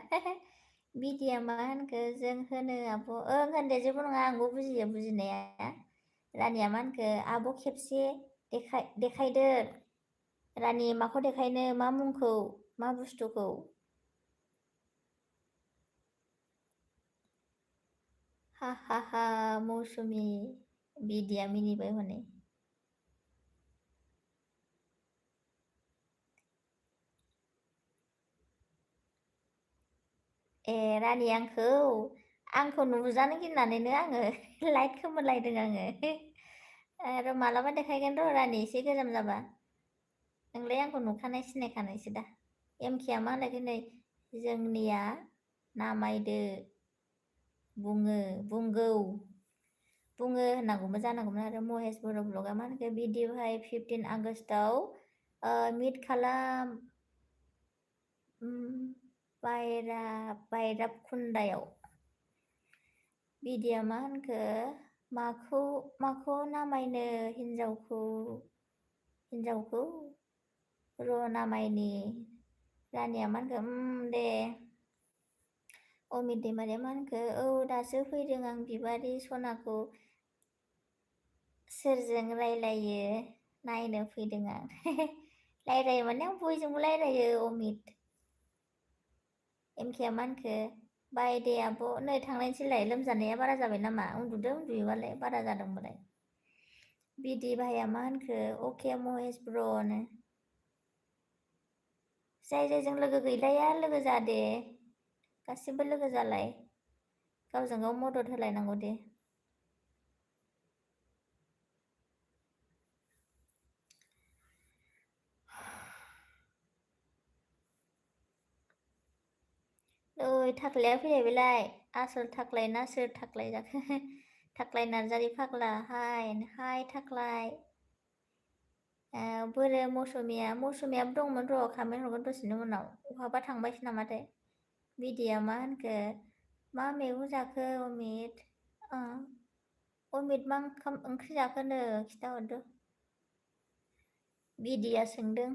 बिदिया मा होनखो जों होनो आब' होनदे जेबो नङा आंबो बुजियो बुजिनाया। रानिया मा होनखो आब' खेबसे देखायदो। रानि माखौ देखायनो? मा मुंखौ? मा बुस्थुखौ? हा मौसुमि बिदिया मिनिबाय हनै। रानि आंखौ नुजानो गिनानैनो आङो लाइट खोमोरलायदों आङो। आरो मालाबा देखायगोन र' रानि एसे गोजाम जाबा। नोंलाय आंखौ नुखानाय सिनायखानायसो दा। एमकेआ मा होनलायखो नै जोंनिया नामायदो बुङो होननांगौमोन जानांगौमोन आरो। महेश बर' ब्लगा मा होनखो भिडिअहाय 15 आगष्टआव मिट खालाम बायराबखुन्दायाव। बिदिया मा होनखो माखौ नामायनो हिन्जावखौ र' नामायनि। रानिया मा होनखो दे। अमित दैमारिया मा होनखो दासो फैदों आं बिबारि सनाखौ सोरजों रायलायो नायनो फैदों आं। रायलायो माने आं बयजोंबो रायलायो अमित। एमकेआ मा होनखो बाय दे आब' नै थांनायसैलाय लोमजानाया बारा जाबाय नामा? उन्दुयोबालाय बारा जादोंबालाय। बिदि भाइया मा होनखो अके महेश ब्र'नो। जायजों लोगो गैलाया लोगो जादे। गासिबो लोगो जालाय गावजों गाव मदद होलायनांगौ दे। ओइ थाख्लाया फैलायबायलाय। आसोल थाख्लाय ना सोर थाख्लाय जाखो थाख्लाय नार्जारि फाग्ला हाय थाख्लाय बोरो मौसुमियाबो दंमोन र' खामाय हरगोन दसेनि उनाव बहाबा थांबायसो नामाथाय बिदिया मा होनखो मा मैगं जाखो अमित मा ओंख्रि जाखोनो खिथाहरदो बिदिया सोंदों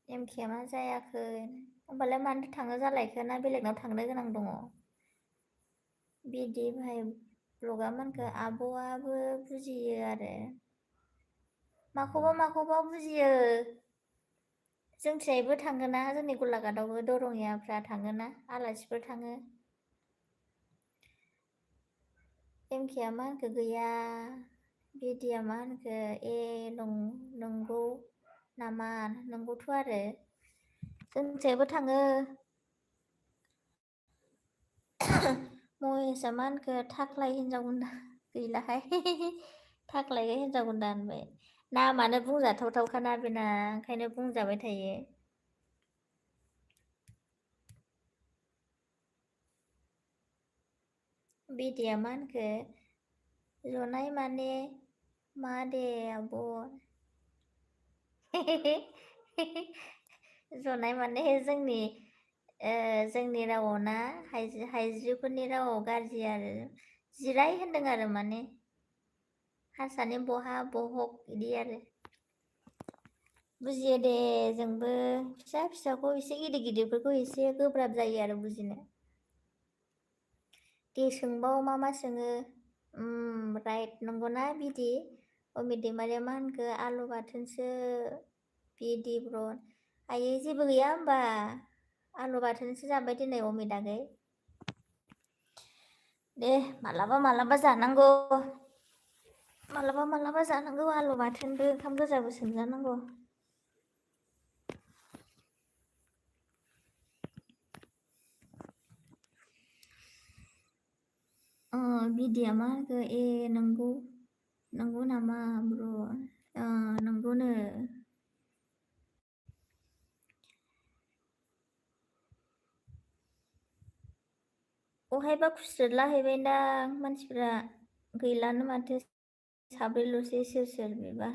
एमके मा जायाखै होमबालाय मानोथो थाङो जालायखो ना बेलेगनाव थांनो गोनां दङ बिदि भाइ ब्लगा मानखो आब'आबो बुजियो आरो माखौबा बुजियो जोंथिंजायबो थाङोना जोंनि गलाघाटआवबो दरंनियाफ्रा थाङोना आलासिफोर थाङो एमकेआ मा होनखो गैया बिदिया मा होनखो नंगौ नामा नंगौथ' आरो जोंथिंजायबो थाङो महेसआ मा होनखो थाख्लाय हिनजाव गुन्दा गैलाहाय थाख्लाय हिनजाव गुन्दा होनबाय नामानो बुंजाथावथावखाना बेना ओंखायनो बुंजाबाय थायो बिदिया मा होनखो जनाय माने मा दे आब' जनाय माने जोंनि रावआव ना हायज्रिफोरनि रावआव गाज्रि आरो जिराय होनदों आरो माने हारसानि बहा बहक बिदि आरो बुजियो दे जोंबो फिसाखौ एसे गिदिरफोरखौ एसे गोब्राब जायो आरो बुजिनो दे सोंबाव मा सोङो राइट नंगौना बिदि अमित दैमारिया मा होनखो आलु बाथोनसो बिदि ब्र आयै जेबो गैया होमबा आलु बाथोनसो जाबाय दिनै अमित आगै दे मालाबा जानांगौ मालाबा जानांगौ आलु बाथोनबो ओंखाम गोजाबो सोमजानांगौ बिदिया मा होनखो नंगौ नामा ब्र नंगौनो अहायबा खुस्रोदलाहैबायदां मानसिफ्रा गैलानो माथो साब्रैल'सै सोर बेबा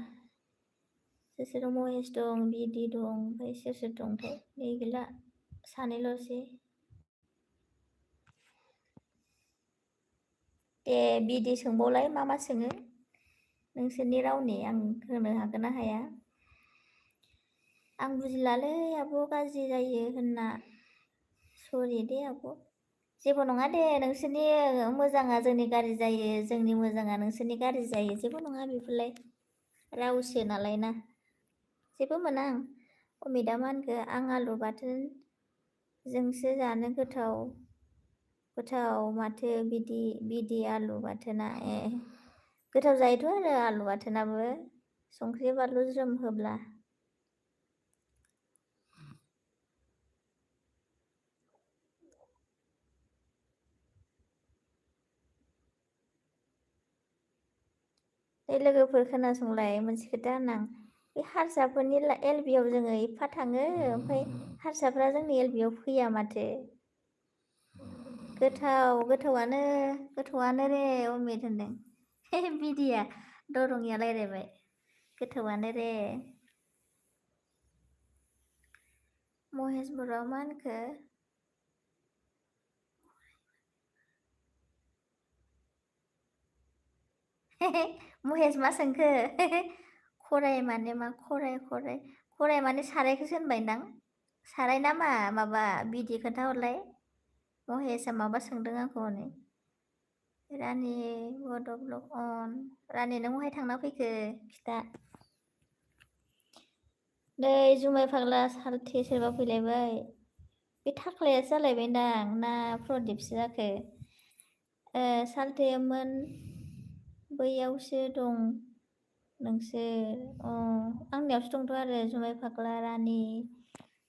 सोर महेश दं बिदि दं ओमफ्राय सोर दंथाय नै गैला सानैल'सै दे बिदि सोंबावलाय मा सोङो नोंसोरनि रावनि आं होनो हागोन ना हाया आं बुजिलालै आब' गाज्रि जायो होनना सरि दे आब' जेबो नङा दे नोंसोरनि मोजाङा जोंनि गाज्रि जायो जोंनि मोजाङा नोंसोरनि गाज्रि जायो जेबो नङा बेफोरलाय रावसो नालाय ना जेबो मोना आं अमितआ मा होनखो आं आलु बाथोन जोंसो जानो गोथाव माथो बिदि आलु बाथोना गोथाव जायोथ' आरो आलु बाथोनाबो संख्रि बानलु ज्रोम होब्ला लोगोफोर खोनासंलाय मोनसे खोथा होननां बे हारसाफोरनि एलबियाव जोङो एफा थाङो ओमफ्राय हारसाफ्रा जोंनि एलबियाव फैया माथो गोथावानो रे अमित होनदों बिदिया दरंनिया रायज्लायबाय गोथावानो रे महेश बर'आ मा होनखो महेश मा सोंखो खराय माने मा खराय माने सारायखौसो होनबायदां साराय ना माबा बिदि खोन्थाहरलाय महेशआ माबा सोंदों आंखौ हनै रानि बड'ब्लग अन रानि नों बहाय थांना फैखो खिथा नै जुमाय फाग्ला सालथे सोरबा फैलायबाय बे थाख्लायासो जालायबायदां ना प्रदिपसो जाखो सालथेमोन बैयावसो दं नोंसोर आंनियावसो दंथ' आरो जुमाय फाग्ला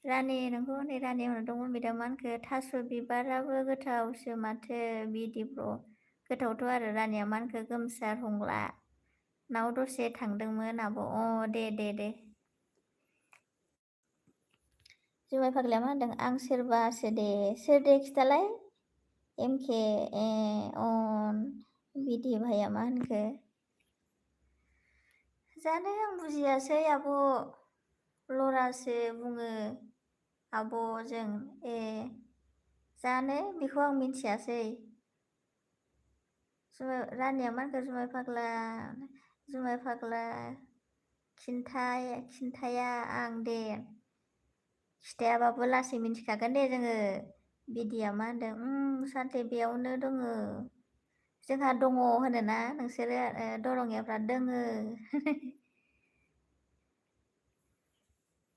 रानि नोंखौ हनै रानि होनहरदोंमोन बिदामानखो थास' बिबाराबो गोथावसो माथो बिदिब्र' गोथावथ' आरो रानिया मानखो गोमसार हंला नाव दसे थांदोंमोन आब' दे जुमाय फाग्लाया मा होनदों आं सोरबासो दे सोर दे खिथालाय एमके अन बिदि भाइया मा होनखो जानो आं बुजियासै आब' लरासो बुङो आब'जों जानो बेखौ आं मिन्थियासै रानिया मा होनखो जुमाय फाग्ला खिन्थाया आं दे खिथायाबाबो लासै मिन्थिखागोन दे जोङो बिदिया मा होनदों सानथे बेयावनो दङो जोंहा दङ होनोना नोंसोरो दरंनियाफ्रा दोङो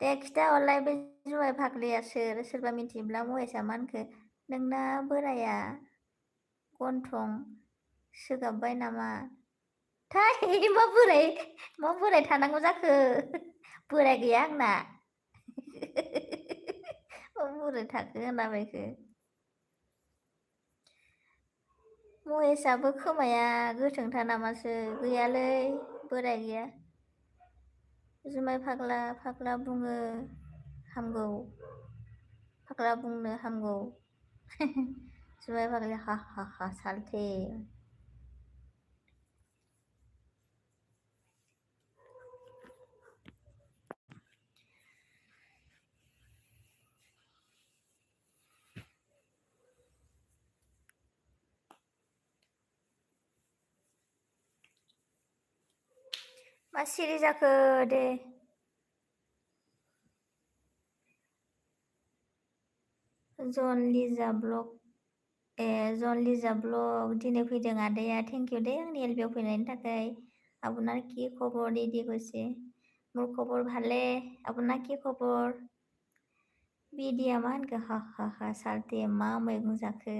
दे खिथाहरलाय बे जुमाय फाग्लिया सोरबा मिन्थियोब्ला महेशआ मा होनखो नोंना बोराया गन्थं सोगाबबाय नामा थाइ मा बोराय थानांगौ जाखो बोराय गैया आंना मा बोराय थाखो होनलाबायखो महेशआबो खोमाया गोथोंथार नामासो गैयालै बोराय गैया जुमाय फाग्ला बुङो हामगौ फाग्ला बुंनो हामगौ जुमाय फाग्ला हा सालथे मा सिरि जाखो दे जन लिजा ब्लग दिनै फैदों आदाया थेंकिउ दे आंनि एलबियाव फैनायनि थाखाय আপনার কি খবর দিদি কৈছে मोर खबर भाले আপনার কি खबर बिदिया मा होनखो हा सालथे मा मैगं जाखो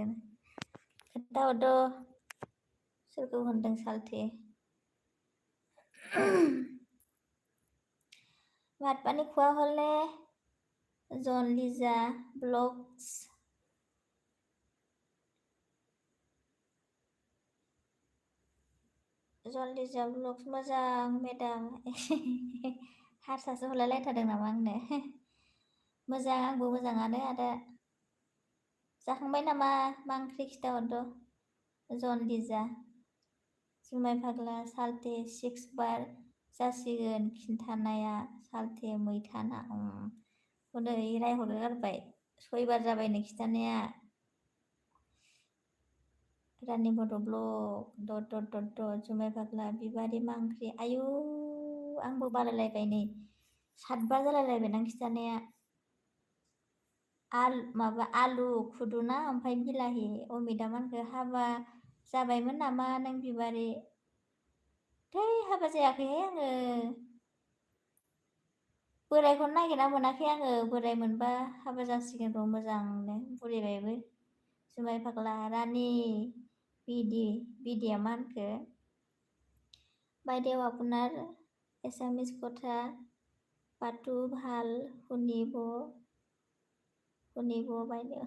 खोन्थाहरद' सोरखौ होनदों सालथे भात पानी खुआ हलने जन लिजा ब्लग्स जन लिजा ब्लग्स मोजां मेदाम हारसासो हरलायलायथारदों नामा आंनो मोजां आंबो मोजाङानो आदा जाखांबाय नामा मा ओंख्रि खिथाहरद' जन लिजा जुमाय फाग्ला सालथे 6 बार जासिगोन खिन्थानाया सालथे मैथा ना हनै रायहरगारबाय 6 बार जाबायनो खिन्थानाया रानि फट' ब्लग ... जुमाय फाग्ला बिबारि मा ओंख्रि आयु आंबो बालायलायबाय नै 7 बार जालायलायबायदां खिन्थानाया माबा आलु खुदुना ओमफ्राय बिलाहि अमिता मोनखो हाबा जाबायमोन नामा नों बिबारि थै हाबा जायाखैहाय आङो बोरायखौनो नागिरना मोनाखै आङो बोराय मोनबा हाबा जासिगोन र' मोजांनो बुरिबायबो जुमाय फाग्ला रानि बिदिया मा होनखो বাইদেউ আপোনাৰ এছামিজ কথা পাতো ভাল শুনিব বাইदेउ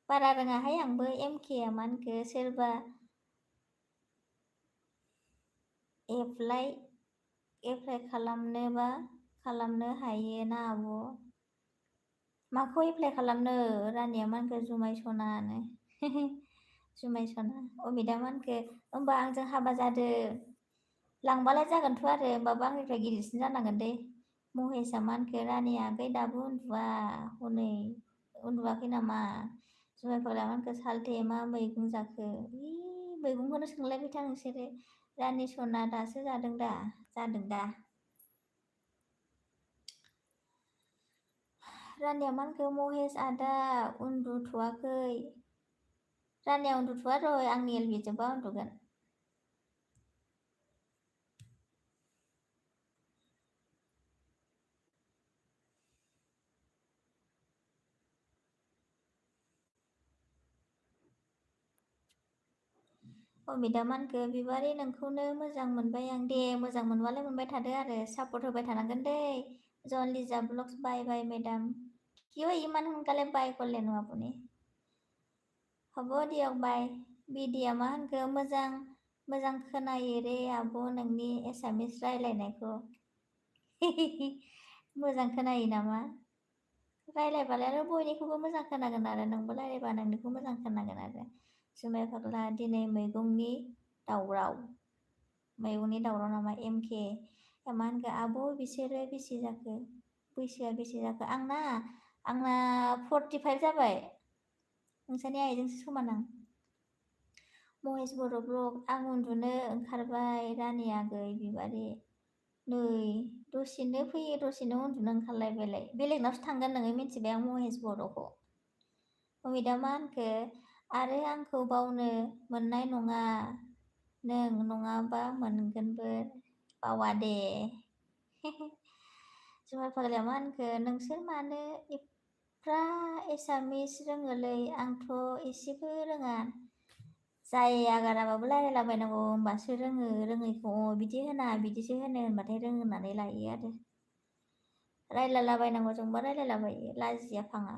बारा रोङाहाय आंबो एमकेआ मा होनखो सोरबा एप्लाइ खालामनोबा खालामनो हायो ना आब' माखौ एप्लाइ खालामनो रानिया मा होनखो जुमाय सनानो जुमाय सना अमिता मा होनखो होमबा आंजों हाबा जादो लांबालाय जागोनथ' आरो होमबाबो आंनिफ्राय गिदिरसिन जानांगोन दे महेशआ मा होनखो रानिया आगै दाबो हनै उन्दुवाखै नामा जुमाय फाग्ला मा होनखो सालथे मा मैगं जाखो मैगंखौनो सोंलायबाय था नोंसोरो रानि सना दासो जादों दा रानिया मा होनखो महेश आदा उन्दुथ'वाखै रानिया उन्दुथ'वा र' आंनि एलबि जोब्बा उन्दुगोन अमिता मा होनखो बिबारि नोंखौनो मोजां मोनबाय आं दे मोजां मोनबालाय मोनबाय थादो आरो सापर्ट होबाय थानांगोन दै John Liza blogs bye bye madam কিয় ইমান সোনকালে বাই কৰিলেনো আপুনি হ'ব দিয়ক বাই बिदिया मा होनखो मोजां मोजां खोनायो रे आब' नोंनि एसामिस रायलायनायखौ मोजां खोनायो नामा रायलायबालाय आरो बयनिखौबो मोजां खोनागोन आरो नोंबो रायलायबा नोंनिखौ मोजां खोनागोन आरो जुमाय फाग्ला दिनै मैगंनि दावराव नामा एमके मा होनखो आब' बिसोरो बेसे जाखो बैसोआ बेसे जाखो आंना 45 जाबाय नोंसानि आइजोंसो समान आं महेश बर' ब्लग आं उन्दुनो ओंखारबाय रानि आगै बिबारि नै दसेनो फैयो दसेनो उन्दुनो ओंखारलायबायलाय बेलेगनावसो थांगोन नोङो मिथिबाय आं महेश बर'खौ अमिता मा होनखो आरो आंखौ बावनो मोननाय नङा नों नङाबा मोनगोनबो बावा दे जुमाय फाग्लाया मा होनखो नोंसोर मानो एफ्रा एसामिस रोङोलै आंथ' एसेबो रोङा जाया गाराबाबो रायलायलाबायनांगौ होमबासो रोङो रोङैखौ बिदि होना बिदिसो होनो होनबाथाय रोंनानै लायो आरो रायलायलाबायनांगौ जोंबा रायलायलाबायो लाजिया फाङा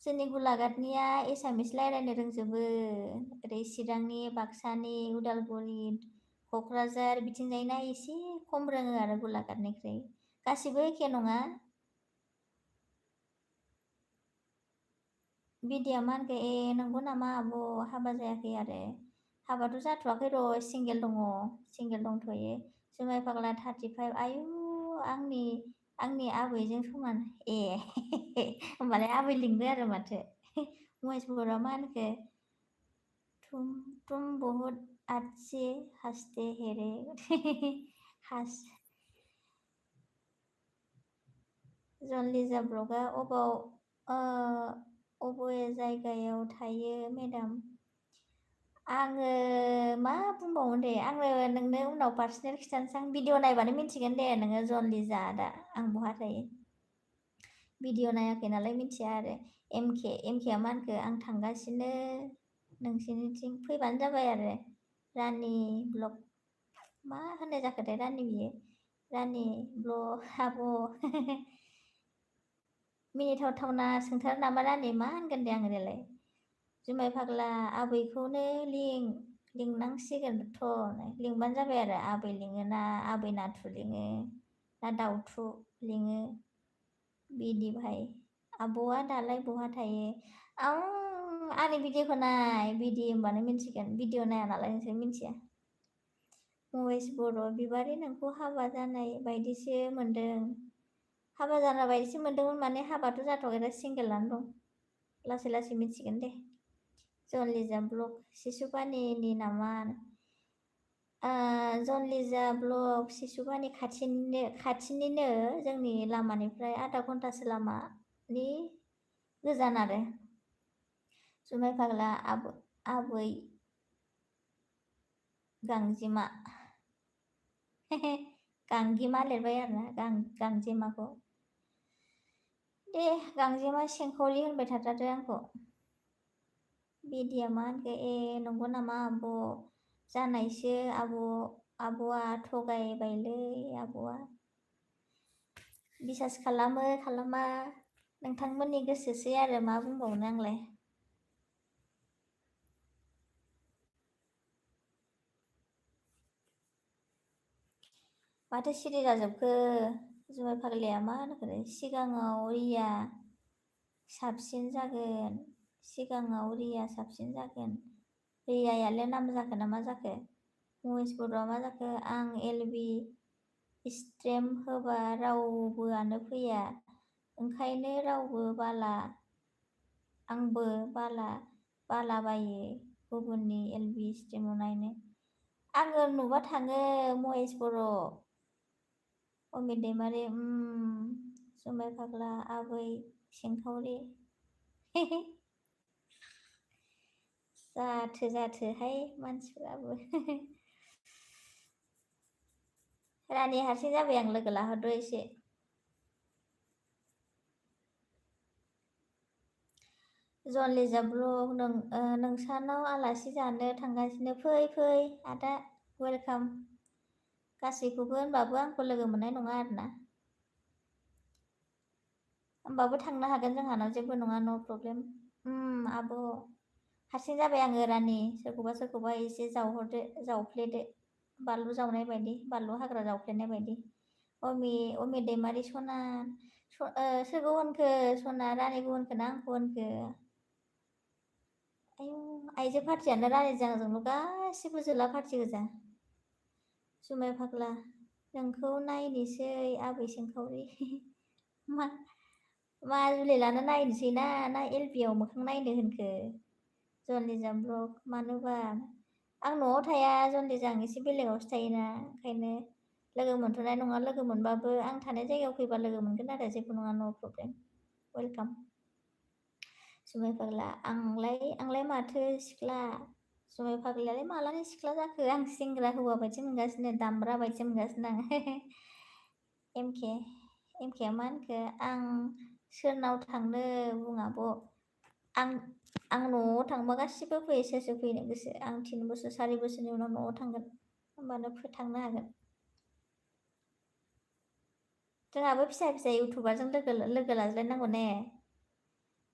जोंनि गलाघाटनिया एसामिस रायलायनो रोंजोबो ओरै चिरांनि बाक्सानि उदालगुरि क'क्राझार बिथिंजायना एसे खम रोङो आरो गलाघाटनिख्रुइ गासिबो एखे नङा बिदिया मा होनखो नंगौ नामा आब' हाबा जायाखै आरो हाबाथ' जाथ'वाखै र' सिंगेल दंथ'यो जुमाय फाग्ला 35 आयु आंनि आबैजों समान होमबालाय आबै लिंदो आरो माथो महेश बर'आ मा होनखो तुम बहुत अच्छे हंसते है रे जन लिजा ब्लगआ अबे जायगायाव थायो मेडाम आङो मा बुंबावनो दे आङो नोंनो उनाव पार्सनेल खिथानोसै आं भिडिअ नायबानो मिथिगोन दे नोङो जन लिजा दा आं बहा थायो भिडिअ नायाखै नालाय मिथिया आरो एमकेआ मा होनखो आं थांगासिनो नोंसिनिथिं फैबानो जाबाय आरो रानि ब्लग मा होननाय जाखोथाय रानि बियो रानि ब्लग आब' मिनिथावथावना सोंथार नामा रानि मा होनगोन दे आङो देलाय जुमाय फाग्ला आबैखौनो लिंनांसिगोनथ' लिंबानो जाबाय आरो आबै लिङो ना आबै नाथु लिङो ना दाउथु लिङो बिदि भाइ आब'आ दालाय बहा थायो आंनि भिडिअखौ नाय बिदि होनबानो मिथिगोन भिडिअ नाया नालाय नोंसोर मिथिया महेश बर' बिबारि नोंखौ हाबा जानाय बायदिसो मोनदों हाबा जानाय बायदिसो मोनदोंमोन माने हाबाथ' जाथ'वाखै दा सिंगेलानो दं लासै लासै मिथिगोन दे जन लिजा ब्लग सिसुपानिनि नामा जन लिजा ब्लग सिसुपानि खाथिनिनो जोंनि लामानिफ्राय आधा घन्टासो लामानि गोजान आरो जुमाय फाग्ला आबै गांजिमा गांगिमा लिरबाय आरोना गांजेमाखौ दे गांजेमा सेंखावरि होनबाय थाथारदो आंखौ बिदिया मा होनखो नंगौ नामा आब' जानायसो आब'आ थगायबायलै आब'आ बिसास खालामो खालामा नोंथांमोननि गोसोसै आरो मा बुंबावनो आंलाय माथो सिरि जाजोबखो जुमाय फाग्लाया मा होनखो सिगाङाव रिया साबसिन जागोन रियायालाय नाम जाखो ना मा जाखो महेश बर'आ मा जाखो आं एलबि स्ट्रेम होबा रावबोआनो फैया ओंखायनो रावबो बाला आंबो बालाबायो गुबुननि एलबि स्ट्रेमाव नायनो आङो नुबा थाङो महेश बर' अमित दैमारि जुमाय फाग्ला आबै सिंखावरि जाथोहाय मानसिफोराबो रानि हारसिं जाबाय आं लोगो लाहरदो एसे। जन ब्लग नोंसानाव आलासि जानो थांगासिनो फै आदा वेलकाम गासैखौबो होनबाबो आंखौ लोगो मोननाय नङा आरोना होमबाबो थांनो हागोन जोंहानाव जेबो नङा न' प्रब्लेम आब' हारसिं जाबाय आङो रानि सोरखौबा एसे जावफ्लेदो बानलु जावनाय बायदि बानलु हाग्रा जावफ्लेनाय बायदि अमि दैमारि सना सोरखौ होनखो सना रानिखौ होनखो ना आंखौ होनखो आयौ आइजो पार्टियानो रानिजों आंजोंल' गासिबो जोला पार्टि गोजा जुमाय फाग्ला नोंखौ नायनोसै आबै सिंखावरि मा जुलि लाना नायनोसै ना एलपिआव मोखां नायनो होनखो जन ब्लग मानोबा आं न'आव थाया जन्दिजों आं एसे बेलेगावसो थायोना ओंखायनो लोगो मोनथ'नाय नङा लोगो मोनबाबो आं थानाय जायगायाव फैबा लोगो मोनगोन आरो जेबो नङा नो प्रब्लेम वेलकाम जुमाय फाग्ला आंलाय माथो सिख्ला जुमाय फाग्लायालाय मालानि सिख्ला जाखो आं सेंग्रा हौवा बायदि मोनगासिनो दामब्रा बायदि मोनगासिनो आं एमकेया मा होनखो आं सोरनाव थांनो बुं आब' आं न'आव थांबा गासिबो फैयो सोर सोर फैनो गोसो आं 3 बोसोर 4 बोसोरनि उनाव न'आव थांगोन होमबानो थांनो हागोन जोंहाबो फिसा इउटुबारजों लोगो लाज्लायनांगौ ने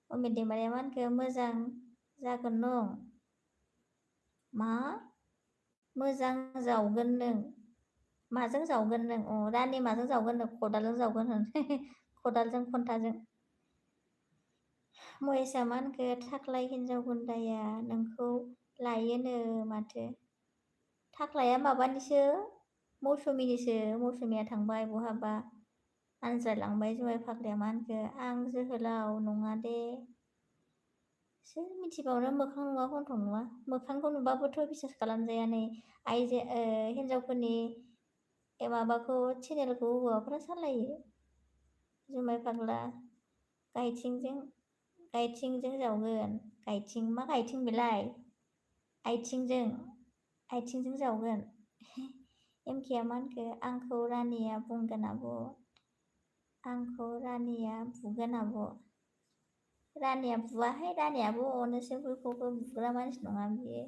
अमित दैमारिया मा होनखो मोजां जागोन नों मा मोजां जावगोन नों माजों जावगोन नों रानि माजों जावगोन नों खदालजों जावगोन होन खदालजों खन्थाजों महेशआ मा होनखो थाख्लाय हिनजाव गुन्दाया नोंखौ लायोनो माथो थाख्लाया माबानिसो मौसुमिया थांबाय बहाबा आनज्रायलांबाय जुमाय फाग्लाया मा होनखो आं जोहोलाव नङा दे सोर मिथिबावनो मोखां नुवा गन्थं नुवा मोखांखौ नुबाबोथ' बिसास खालामजाया नै हिनजावफोरनि माबाखौ चेनेलखौ हौवाफ्रा सालायो जुमाय फाग्ला गाइथिंजों जावगोन मा गाइथिं बेलाय आइथिंजों जावगोन एमकेया मा होनखो आंखौ रानिया बुंगोन आब' आंखौ रानिया बुगोन आब' रानिया बुवाहाय रानियाबो अनोसो बयखौबो बुग्रा मानसि नङा बियो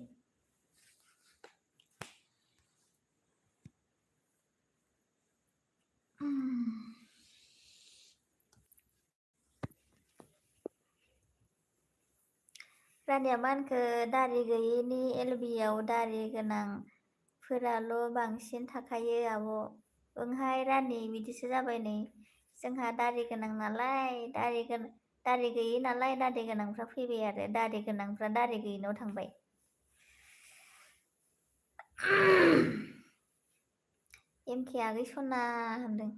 रानिया मा होनखो दारि गैयिनि एलबियाव दारि गोनांफोराल' बांसिन थाखायो आब' ओंहाय रानि बिदिसो जाबाय नै जोंहा दारि गोनां नालाय दारि गैयि नालाय दारि गोनांफ्रा फैबाय आरो दारि गोनांफ्रा दारि गैयिनाव थांबाय एमके आगै सना होनदों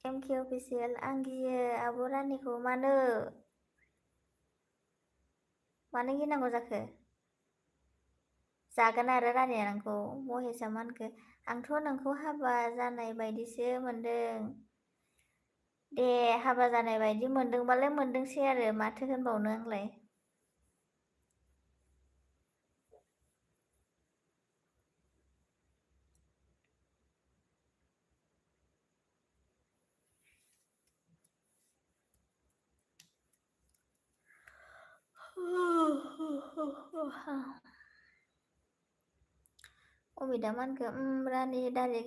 एमके अफिसियेल आं गियो आब' रानिखौ मानो गिनांगौ जाखो जागोन आरो रानिया नोंखौ महेशआ मा होनखो आंथ' नोंखौ हाबा जानाय बायदिसो मोनदों दे हाबा जानाय बायदि मोनदोंबालाय मोनदोंसै आरो माथो होनबावनो आंलाय अमिता मा होनखो रानि दारि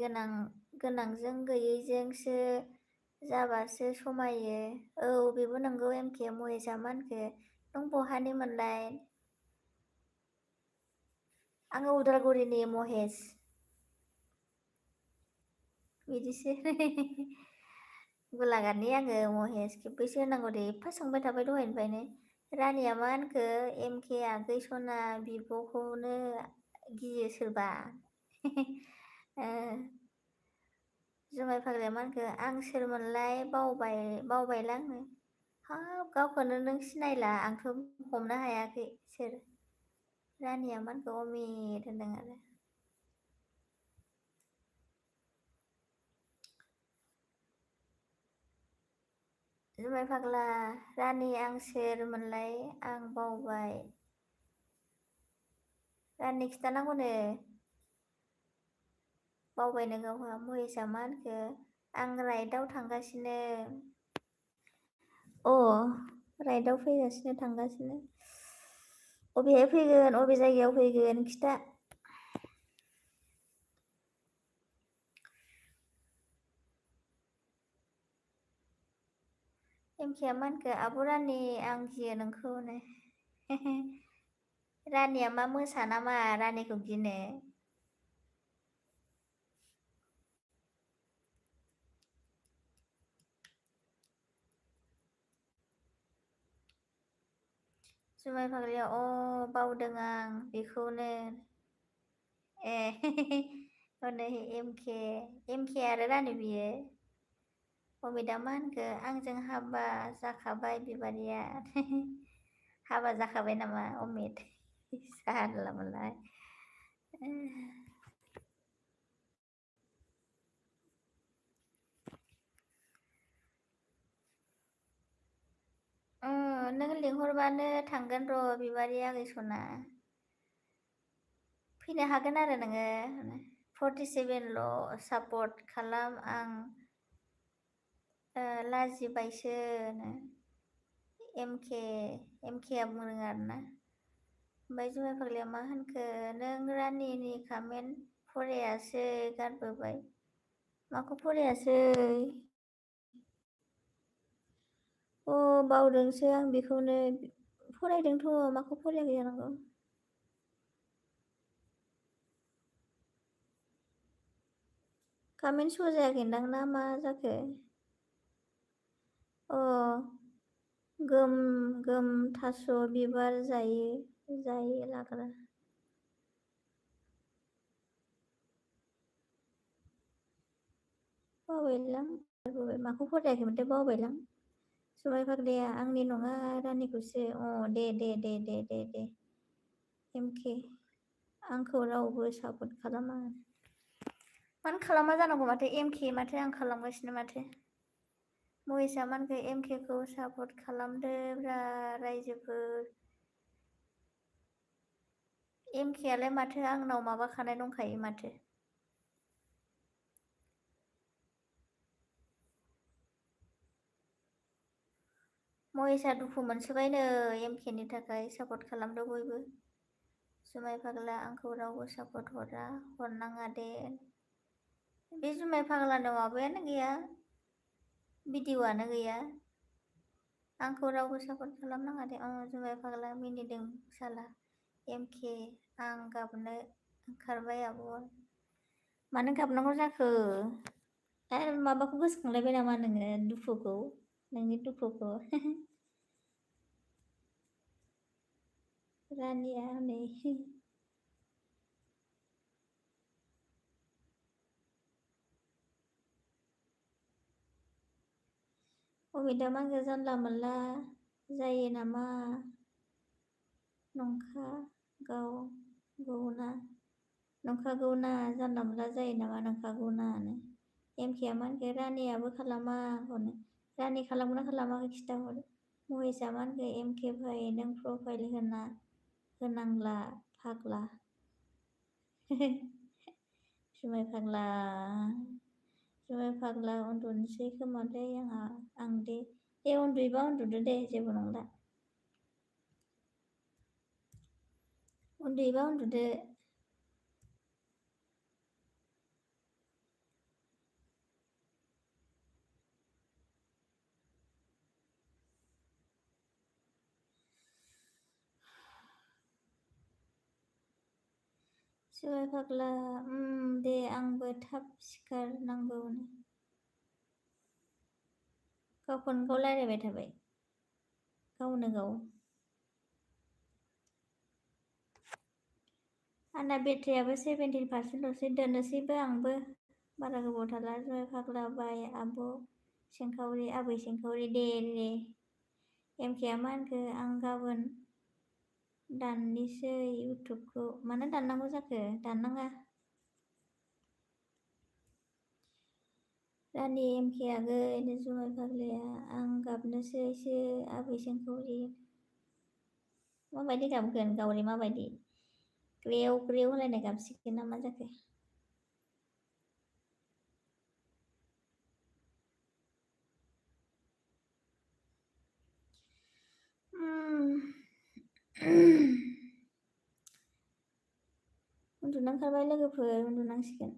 गोनांजों गैयैजोंसो जाबासो समायो औ बेबो नंगौ एमके महेशआ मा होनखो नों बहानि मोनलाय आङो उदालगुरिनि महेश बिदिसो गलाघाटनि आङो महेश खेबबैसो होनांगौ दे एफा सोंबाय थाबाय दहायनिफ्रायनो रानिया मा होनखो एमके आगै सना बिब'खौनो गियो सोरबा जुमाय फाग्लाया मा होनखो आं सोरमोनलाय बावबायलांनो हाब गावखौनो नों सिनायला आंथ' हमनो हायाखै सोर रानिया मा होनखो अमित होनदों आरो जुमाय फाग्ला रानि आं सोरमोनलाय आं बावबाय रानि खिन्थानांगौनो बावबायनो गावहा महेशआ मा होनखो आं राइडआव थांगासिनो। अ राइडआव फैगासिनो थांगासिनो। अबेहाय फैगोन अबे जायगायाव फैगोन खिथा। एमकेआ मा होनखो आब' रानि आं गियो नोंखौनो। रानिया मा मोसा नामा रानिखौ गिनो? जुमाय फाग्लिया बावदों आं बेखौनो। ए हनै एमके आरो रानि बियो। अमिता मा होनखो आंजों हाबा जाखाबाय बिबारिया। हाबा जाखाबाय नामा अमित? जानला मोनला। नों लिंहरबानो थांगोन र' बिबारि आगैसना। फैनो हागोन आरो नोङो 47ल' सापर्ट खालाम आं लाजिबायसोनो एमकेआ बुंदों आरोना। ओमफ्राय जुमाय फाग्लिया मा होनखो नों रानिनि कमेन्ट फरायासै गारबोबाय। माखौ फरायासै? बावदोंसो आं बेखौनो। फरायदोंथ' माखौ फरायाखै जानांगौ। कमेन्ट श' जायाखैदां ना मा जाखो? गोम थास' बिबार जायो लाग्रा। बावबायलां माखौ फरायाखैमोनथाय बावबायलां। जुमाय फाग्लिया आंनि नङा रानिखौसो दे एमके आंखौ रावबो सापर्ट खालामा। मानो खालामा जानांगौ माथो एमके माथो आं खालामगासिनो माथो। महेशआ मा होनखो एमकेखौ सापर्ट खालामदोब्रा रायजोफोर। एमकेआलाय माथो आंनाव माबाखानाय दंखायो माथो। महेशआ दुखु मोनसोबायनो एमकेनि थाखाय सापर्ट खालामदो बयबो। जुमाय फाग्ला आंखौ रावबो सापर्ट हरनाङा दे। बे जुमाय फाग्लानाव माबायानो गैया भिडिअ'आनो गैया। आंखौ रावबो सापर्ट खालामनाङा दे जुमाय फाग्ला मिनिदों साला एमके आं गाबनो ओंखारबाय आब'। मानो गाबनांगौ जाखो? माबाखौ गोसोखांलायबाय नामा नोङो दुखुखौ नोंनि दुखुखौ? रानिया हनै अमिता मा होनखो जानला मोनला जायो नामा? नंखागौना जानला मोनला जायो नामा नंखागौना। एमकेआ मा होनखो रानियाबो खालामा हनो। रानि खालामगोना खालामाखै खिथाहर। महेशआ मा होनखो एमके भाइ नों प्रफाइल होनांला फाग्ला। जुमाय फाग्ला उन्दुनोसै खोमालै आं दे उन्दुयोबा उन्दुदो दे जेबो नंला। उन्दुयोबा उन्दुदो। जुमाय फाग्ला दे आंबो थाब सिखारनांगौनो। गावखौनो गाव रायलायबाय थाबाय गावनो गाव। आंना बेटारियाबो 17%ल'सै दोननोसैबो आंबो बारा गोबाव थाला। जुमाय फाग्ला बाय आबै सेंखावरि दे। एमकेआ मा होनखो आं गाबोन दाननिसै इउटुबखौ। मानो दाननांगौ जाखो? दाननाङा। रानि एमके आगै जुमाय फाग्लाया आं गाबनोसैसो आबै सेंखावरि। माबायदि गाबगोन गावलाय माबायदि? ग्रेव होनलायनाय गाबसिगोन ना मा जाखो? उन्दुनो ओंखारबाय लोगोफोर उन्दुनांसिगोन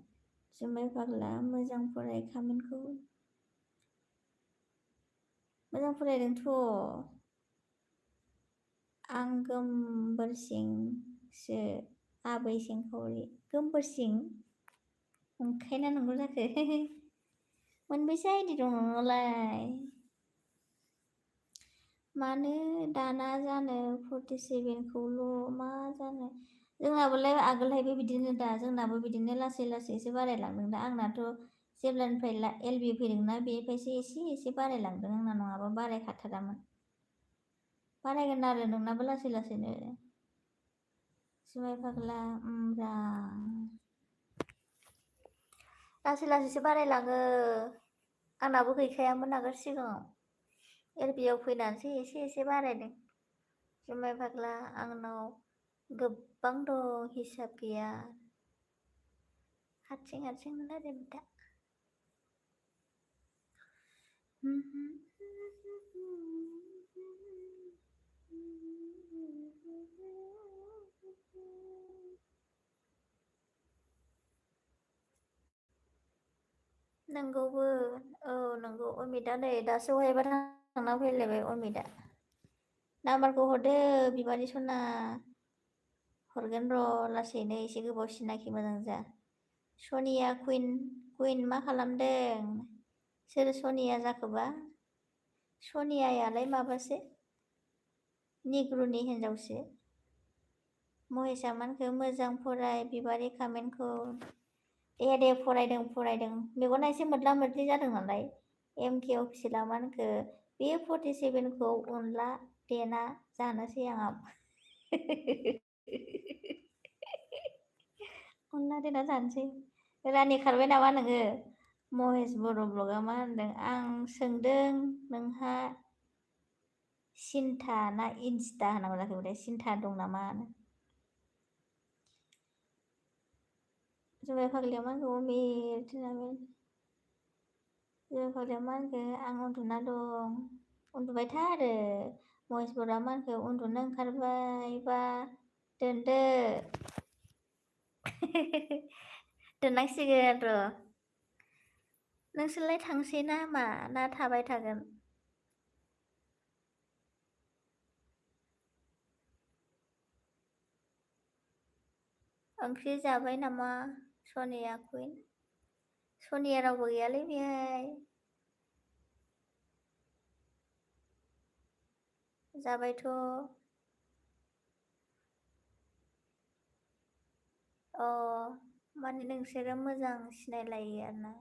जुमाय फाग्ला मोजां फराय खामानिखौ मोजां फरायदोंथ' आं गोमबोरसिंसो आबै सिंखावरि गोमबोरसिं ओंखायनो नंगौ जाखो मोनबेसे आइडि दं नोंनालाय मानो दाना जानो 47खौल' मा जानो जोंनाबोलाय आगोलहायबो बिदिनो दा जोंनाबो बिदिनो लासै लासैसो बारायलांदों दा आंनाथ' जेब्लानिफ्राय LB फैदोंना बेनिफ्रायसो एसे बारायलांदों आंना नङाबा बारायखाथारामोन बारायगोन आरो नोंनाबो लासै लासैनो जुमाय फाग्ला ब्रा लासै लासैसो बारायलाङो आंनाबो गैखायामोन आगोल सिगाङाव LBआव फैनानैसो एसे बारायदों जुमाय फाग्ला आंनाव गोबां दं हिसाब गैया हारसिं रायलायबाय दा नंगौबो औ नंगौ अमितआ नै दासो बहायबा थांना फैलायबाय अमितआ नाम्बारखौ हरदो बिबारि सना हरगोन र' लासैनो एसे गोबाव सिनाखि मोजां जा सनिया कुइन मा खालामदों सोर सनिया जाखोबा सनियायालाय माबासो निग्रुनि हिन्जावसो महेसामानखौ मोजां फराय बिबारि खामेन्टखौ दे फरायदों मेगना एसे मोद्ला मोद्लि जादों नालाय MK अफिसियेला मानखो बे 47खौ अनला देना जानोसै आंहा अनला देना जानोसै रानि खारबाय नामा नोङो महेश बर' ब्लगआ मा होनदों आं सोंदों नोंहा सिन्था ना इन्स्टा होनांगौ जाखो सिन्था दं नामा जुमाय फाग्लिया मा होनखो जुमाय फाग्लिया मा होनखो आं उन्दुना दं उन्दुबाय था आरो महेश बर'आ मा होनखो उन्दुनो ओंखारबायबा दोनदो दोननांसिगोन र' नोंसोरलाय थांसै ना मा ना थाबाय थागोन ओंख्रि जाबाय नामा सनिया कुइन सनिया रावबो गैयालै बेहाय जाबायथ' माने नोंसोरो मोजां सिनायलायो आरोना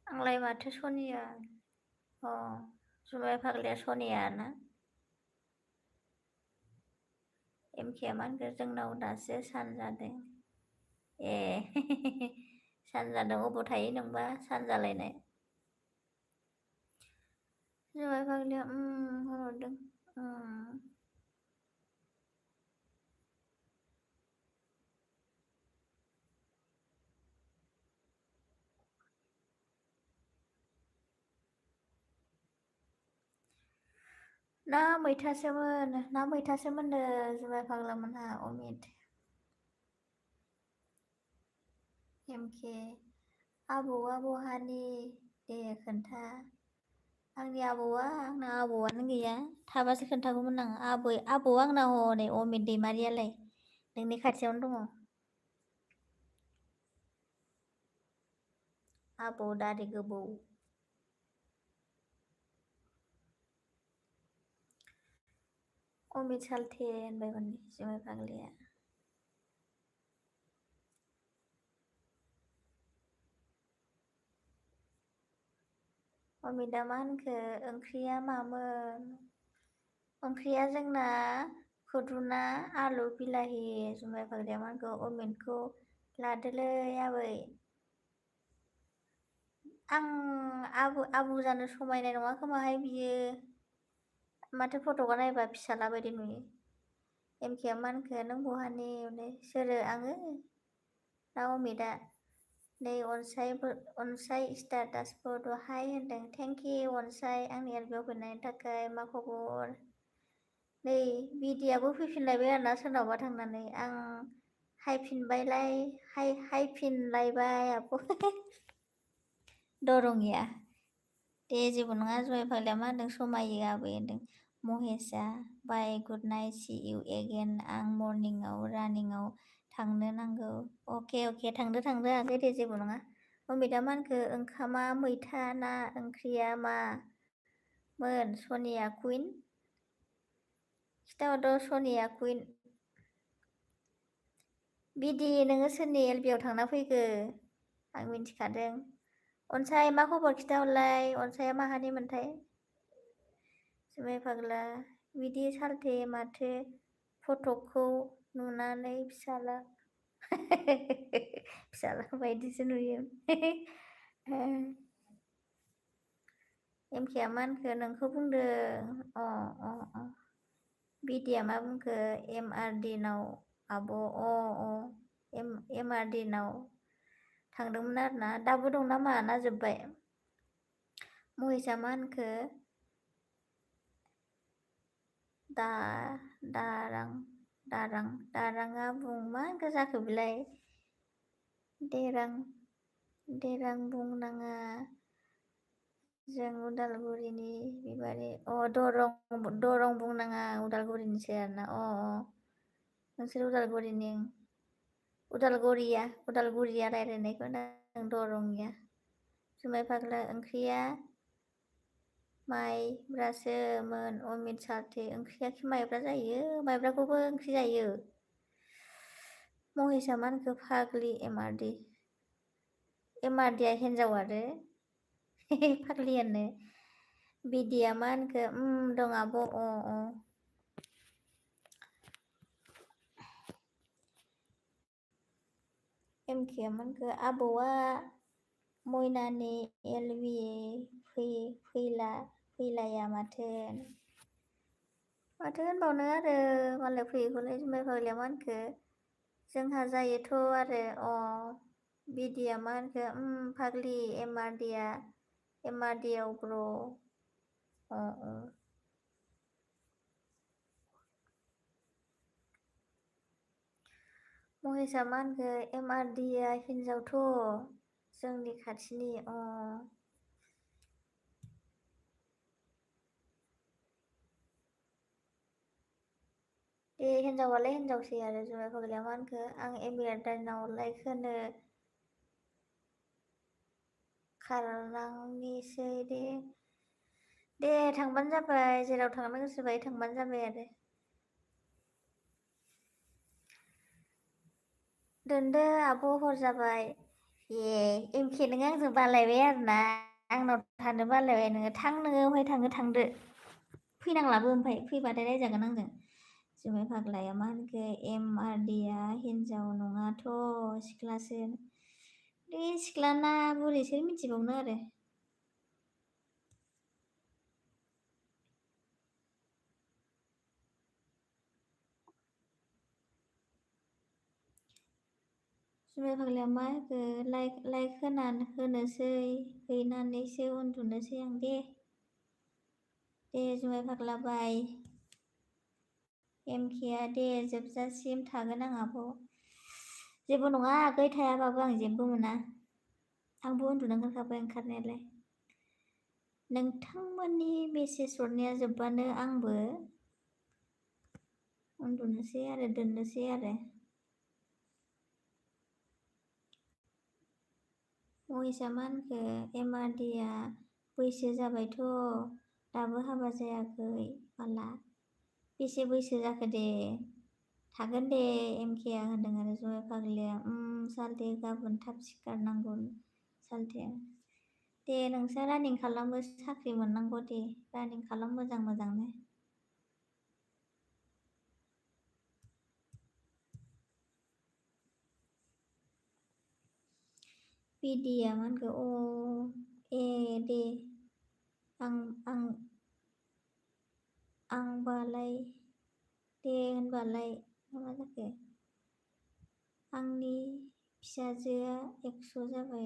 आंलाय माथो सनिया जुमाय फाग्लिया सनिया ना MKआ मा होनखो जोंनाव दासो सान जादों ए सान जादों अबाव थायो नोंबा सान जालायनाय जुमाय फाग्लिया हरदों ना मैथासोमोननो जुमाय फाग्ला मोनहा अमित MK आबौआ बहानि दे खोन्था आंनि आंना आबौआनो गैया थाबासो खोन्थागौमोन आं आबौ आंना हनै अमित दैमारियालाय नोंनि खाथियावनो दङ आबौ दारि गोबौ अमित सालथे होनबाय माने जुमाय फाग्लिया अमितआ मा होनखो ओंख्रिया मामोन ओंख्रिया जोंना खुदुना आलु बिलाहि जुमाय फाग्लिया मा होनखो अमितखौ लादोलै आबै आं आबु जानो समायनाय नङा खोमाहाय बियो माथो फट'खौ नायबा फिसाला बायदि नुयो MKआ मा होनखो नों बहानि सोरो आङो ना अमितआ नै अनसाय स्टेटास फट' हाय होनदों थेंक इउ अनसाय आंनि एलबियाव फैनायनि थाखाय मा खबर नै बिदियाबो फैफिनलायबाय आरोना सोरनावबा थांनानै आं हायफिनलायबाय आब' दरंनिया दे जेबो नङा जय फाग्लाया मा होनदों समायो आबै होनदों महेशआ बाय गुड नाइट सि इउ एगेन आं मर्निंआव रानिंआव थांनो नांगौ अके थांदो आगै दे जेबो नङा अमिता मा होनखो ओंखामा मैथा ना ओंख्रिया मामोन सनिया कुइन खिथाहरद' सनिया कुइन बिदि नोङो सोरनि एलबियाव थांना फैखो आं मिन्थिखादों अनसाय मा खबर खिथाहरलाय अनसाया माहानिमोनथाय जुमाय फाग्ला बिदि सालथे माथो फटकखौ नुनानै फिसाला बायदिसो नुयो एमकेया मा होनखो नोंखौ बुंदों बिदिया मा बुंखो एमआरडि नाव आब' एमआरडि नाव थांदोंमोन आरोना दाबो दं नामा ना जोब्बाय महेशआ मा होनखो दाराङा बुं मा होनखो जाखो बेलाय देरां बुंनाङा जों उदालगुरिनि बिबारि दरं बुंनाङा उदालगुरिनिसो आरोना नोंसोर उदालगुरिया रायलायनायखौ नों दरंनिया जुमाय फाग्ला ओंख्रिया माइब्रासोमोन अमित सालथे ओंख्रिया माइब्रा जायो माइब्राखौबो ओंख्रि जायो महेशआ मा होनखो फाग्लि एमआरडिया हिन्जाव आरो फाग्लि होननो बिदिया मा होनखो दं आब' एमकेया मा होनखो आबौआ मयनानि एलबि फैलाया माथो होनबावनो आरो मालाय फैयैखौलाय जुमाय फाग्लाया मा होनखो जोंहा जायोथ' आरो बिदिया मा होनखो फाग्लि एमआरडियाव ब्र महेशआ मा होनखो एमआरडिया हिन्जावथ' जोंनि खाथिनि दे हिन्जावालाय हिन्जावसै आरो जुमाय फाग्लाया मा होनखो आं एमआरडिनाव लाइक होनो खारलांनिसै दे थांबानो जाबाय जेराव थांनो गोसो बायदि थांबानो जाबाय आरो दोनदो आब' हर जाबाय एमके नोङो आंजों बालायबाय आरोना आंनाव थानो बालायबाय नोङो थां नोङो ओमफ्राय थांदो फैनांलाबो ओमफ्राय फैबाथाय रायजागोन आंजों जुमाय फाग्लाया मा होनखो एमआरडिया हिन्जाव नङाथ' सिख्लासो दे सिख्लाना बुरैसो मिथिबावनो आरो जुमाय फाग्लाया मा होखो लाइक हैनानैसो उन्दुनोसै आं दे जुमाय फाग्ला बाय एमकेया दे जोबजासिम थागोन आं आब' जेबो नङा आगै थायाबाबो आं जेबो मोना आंबो उन्दुनो ओंखारखाबाय ओंखारनायालाय नोंथांमोननि मेसेज हरनाया जोब्बानो आंबो उन्दुनोसै आरो दोननोसै आरो महेशआ मा होनखो एमआरडिया बैसो जाबायथ' दाबो हाबा जायाखै बाला बेसे बैसो जाखो दे थागोन दे एमकेया होनदों आरो जुमाय फाग्लाया सालथे गाबोन थाब सिखारनांगौ सालथे दे नोंसोर रानिं खालामो साख्रि मोननांगौ दे रानिं खालाम मोजांनो बिदिया मा होनखो दे आंबालाय दे होनबालाय मा जाखो आंनि फिसाजोआ 100 जाबाय।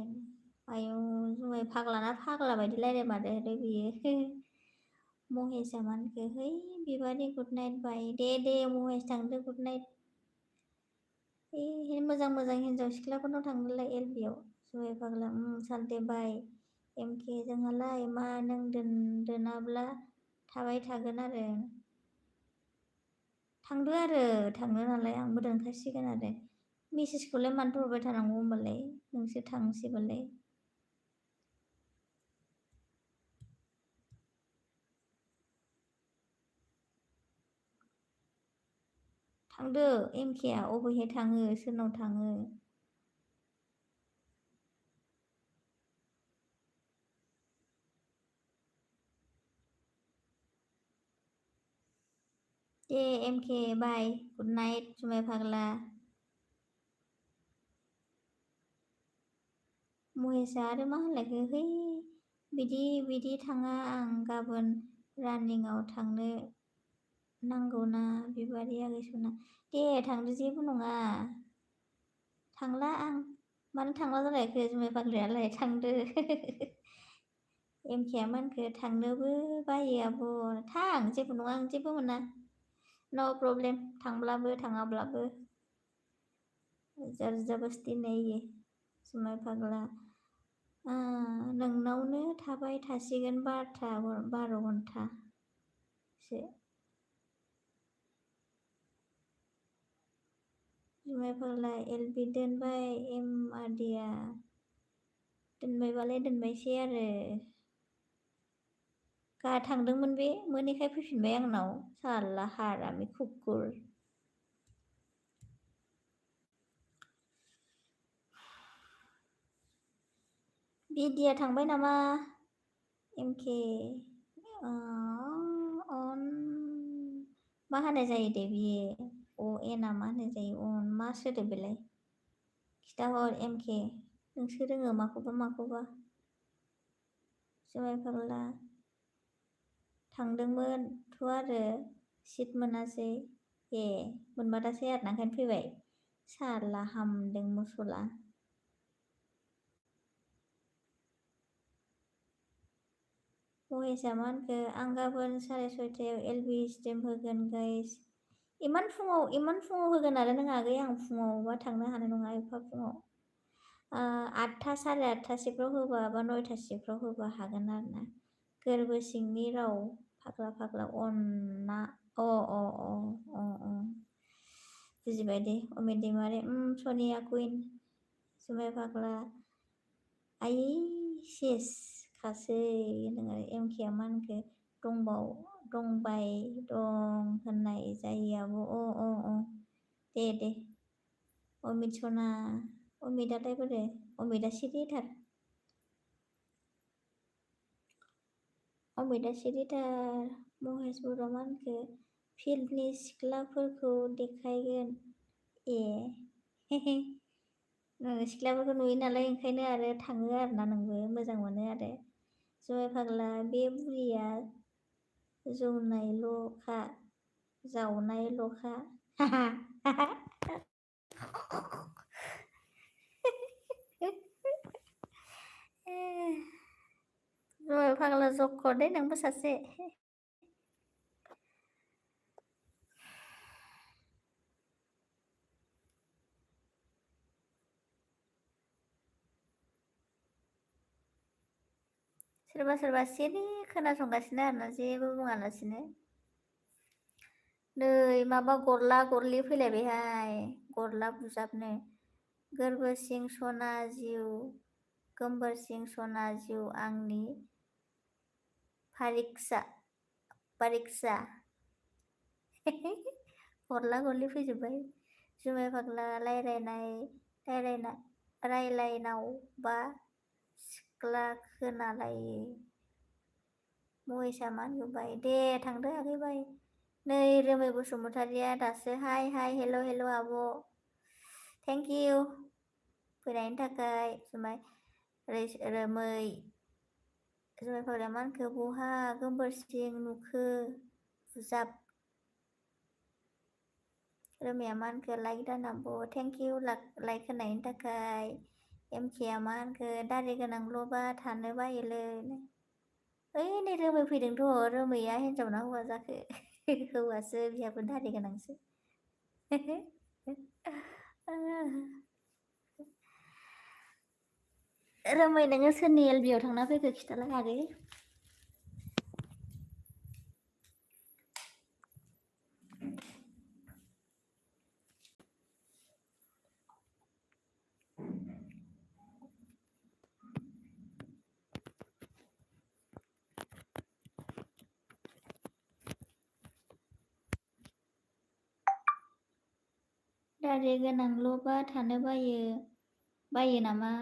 आयौ जुमाय फाग्लाना फाग्ला बायदि रायलायमारो बियो। महेशआ मानखो है बिबारि गुड नाइट बाय दे महेश थांदो गुड नाइट। मोजां मोजां हिनजाव सिख्लाफोरनाव थांदोलाय एलबियाव जुमाय फाग्ला सानदे बाय एमके जोंहालाय मा नों दोनाब्ला थाबाय थागोन आरो थांदो आरो थांनो नालाय आंबो दोनखासिगोन आरो मेसेजखौलाय मानोथो हरबाय थानांगौ होमबालाय नोंसोर थांसैबालाय थांदो एमकेआ अबेहाय थाङो सोरनाव थाङो दे एमके बाय गुड नाइट जुमाय फाग्ला महेशआ आरो मा होनलायखो है बिदि थाङा आं गाबोन रानिंआव थांनो नांगौना बिबारिया गैसना दे थांदो जेबो नङा थांला आं मानो थांला जालायखो जुमाय फाग्लायालाय थांदो एमकेआ मानखो थांनोबो बायो आब' थां जेबो नङा आं जेबो मोना नो प्रब्लेम थांब्लाबो थाङाब्लाबो जबरदस्ती नहीं जुमाय फाग्ला नोंनावनो थाबाय थासिगोन 12 घन्टासो जुमाय फाग्ला एलबि दोनबाय एम आदिया दोनबायबालाय दोनबायसै आरो गाहा थांदोंमोन बे मोनैखाय फैफिनबाय आंनाव साला हारामि कुकुर बिदिया थांबाय नामा एमके अन मा होनाय जायो दे बियो अ एना मा होनाय जायो अन मा सोदोब बेलाय खिथाहर एमके नोंसो रोङो माखौबा जुमाय फाग्ला थांदोंमोनथ' आरो सिट मोनासै मोनमारासै आरोना ओंखायनो फैबाय साला हामदों मसला महेशआ मा होनखो आं गाबोन 6:30 एलबि स्टेम होगोन गाइस इमान फुङाव होगोन आरो नों आगै आं फुङावबा थांनो हानाय नङा एफा फुङाव 8टा 8:30सोफ्राव होबा बा 9:00सोफ्राव होबा हागोन आरोना गोरबो सिंनि राव फाग्ला अनना अ बुजिबाय दे अमित दैमारि सनिया कुइन जुमाय फाग्ला आयै सेस खासै होनदों आरो एमकेआ मा होनखो दंबाय दं होननाय जायो आब' दे अमित सना अमितआलाय बोरो अमितआ सिरिथार अमितआ सिरिथार महेश बर' मा होनखो फिल्डनि सिख्लाफोरखौ देखायगोन सिख्लाफोरखौ नुयो नालाय ओंखायनो आरो थाङो आरोना नोंबो मोजां मोनो आरो जुमाय फाग्ला बे बुरिया जावनायल'खा जुमाय फाग्ला जख' दे नोंबो सासे सोरबा सिरि खोनासंगासिनो आरोना जेबो बुङालासिनो नै माबा गरला गरलि फैलायबायहाय गरला बुजाबनो गोरबोसिं सना जिउ गोमबोरसिं सना जिउ आंनि फारिक्सा गरला गरलि फैजोब्बाय जुमाय फाग्ला रायलायनावबा सिख्ला खोनालायो महेशआ मा होनबाय दे थांदो आगै बाय नै रोमै बसुमतारिया दासो हाय हेल' आब' थेंक इउ फैनायनि थाखाय रोमै जुमाय फाग्लाया मा होनखो बहा गोमबोरसिं नुखो बुजाब रोमाया मा होनखो लाइक दानाब' थेंक इउ लाइक होनायनि थाखाय। एमकेआ मा होनखो दारि गोनांल'बा थानो बायोलै। ओइ नै रोमै फैदोंथ'। रोमैया हिनजाव ना हौवा जाखो? हौवासो, बिहाबो दारि गोनांसो। रोमै नोङो सोरनि एलबियाव थांना फैखो खिथालाय आगै? दारि गोनांल'बा थानो बायो नामा?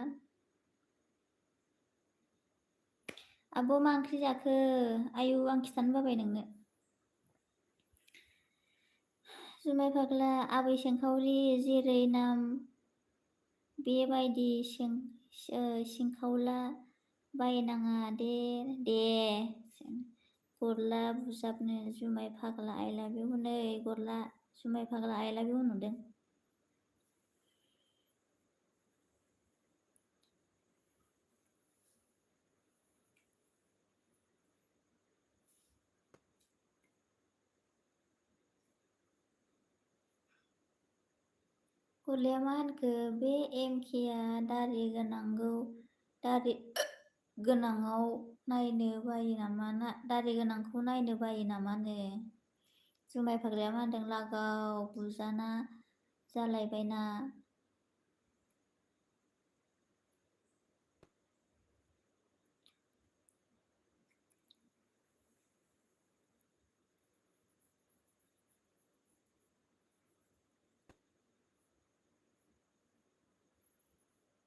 आब' मा ओंख्रि जाखो? आयु आं खिथानो बाबाय नोंनो। जुमाय फाग्ला आबै सेंखावरि जेरै नाम बेबायदि सिंखावला बायनाङा दे गरला बुजाबनो जुमाय फाग्ला आइ लाभ इउ हनै गरला जुमाय फाग्ला आइ लाभ इउ होनहरदों। गरलाया मा होनखो बे एमकेआ दारि गोनाङाव नायनो बायो नामा दारि गोनांखौ नायनो बायो नामानो? जुमाय फाग्लाया मा होनदों लागाव बुजाना जालायबायना।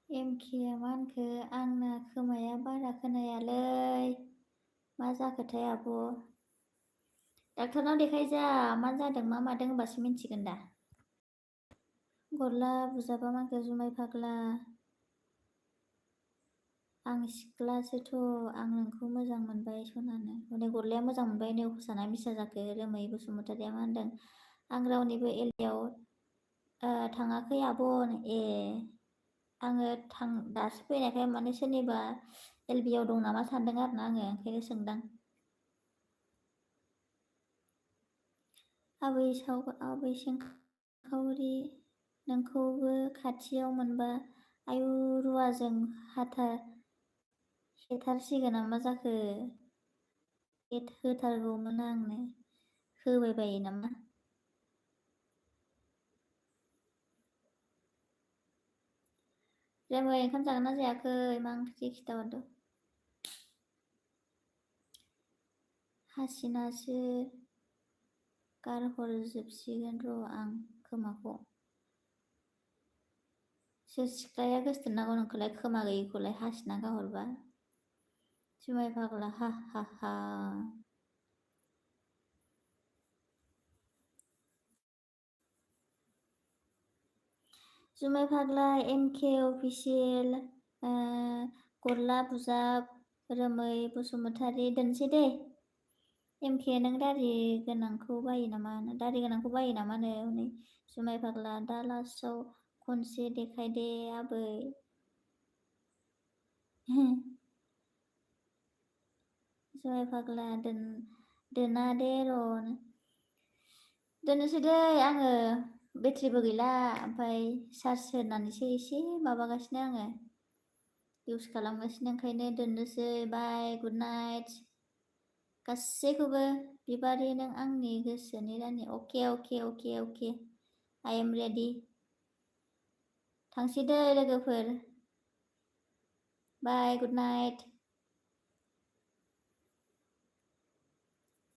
एमकेआ मा होनखो आंना खोमाया बारा खोनायालै। मा जाखोथाय आब'? डाक्टारनाव देखायजा मा जादों मा मादों होनबासो मिन्थिगोन दा। गरला बुजाबा मा होनखो जुमाय फाग्ला आं सिख्लासोथ' आं नोंखौ मोजां मोनबाय सनानो। हनै गरलाया मोजां मोनबाय नेवखौसाना मिसा जाखो? रोमै बसुमतारिया मा होनदों आं रावनिबो एलबियाव थाङाखै आब'। ए आङो दासो फैनायखाय माने सोरनिबा एलबियाव दं नामा सानदों आरोना आङो ओंखायनो सोंदां। आबै सेंखावरि नोंखौबो खाथियाव मोनबा आयु रुवाजों हेथारसिगोन मा जाखो? होथारगौमोन आंनो होबाय बायो नामा? रोमै ओंखाम जागोन ना जायाखै? मा ओंख्रि खिथाहरदो। हासिनासो गारहरजोबसिगोन र' आं खोमाखौ। सोर सिख्लाया गोसथोनांगौ नोंखौलाय खोमा गैयिखौलाय हासिना गारहरबा? जुमाय फाग्ला हा हा हा। जुमाय फाग्ला एमके अफिसियेल गरला बुजाब रोमै बसुमतारी दोनसै दे। एमके नों दारि गोनांखौ बायो नामा? दारि गोनांखौ बायो नामानो? हनै जुमाय फाग्ला दा लास्टआव खनसे देखायदे आबै। जुमाय फाग्ला दोना दे र'। दोननोसै दै आङो बेटारिबो गैला ओमफ्राय चार्ज होनानैसो एसे माबागासिनो आङो इउस खालामगासिनो ओंखायनो दोननोसै बाय गुड नाइट गासैखौबो। बिबारि नों आंनि गोसोनि रानि अके आइ एम रेडि। थांसै दै लोगोफोर बाय गुड नाइट।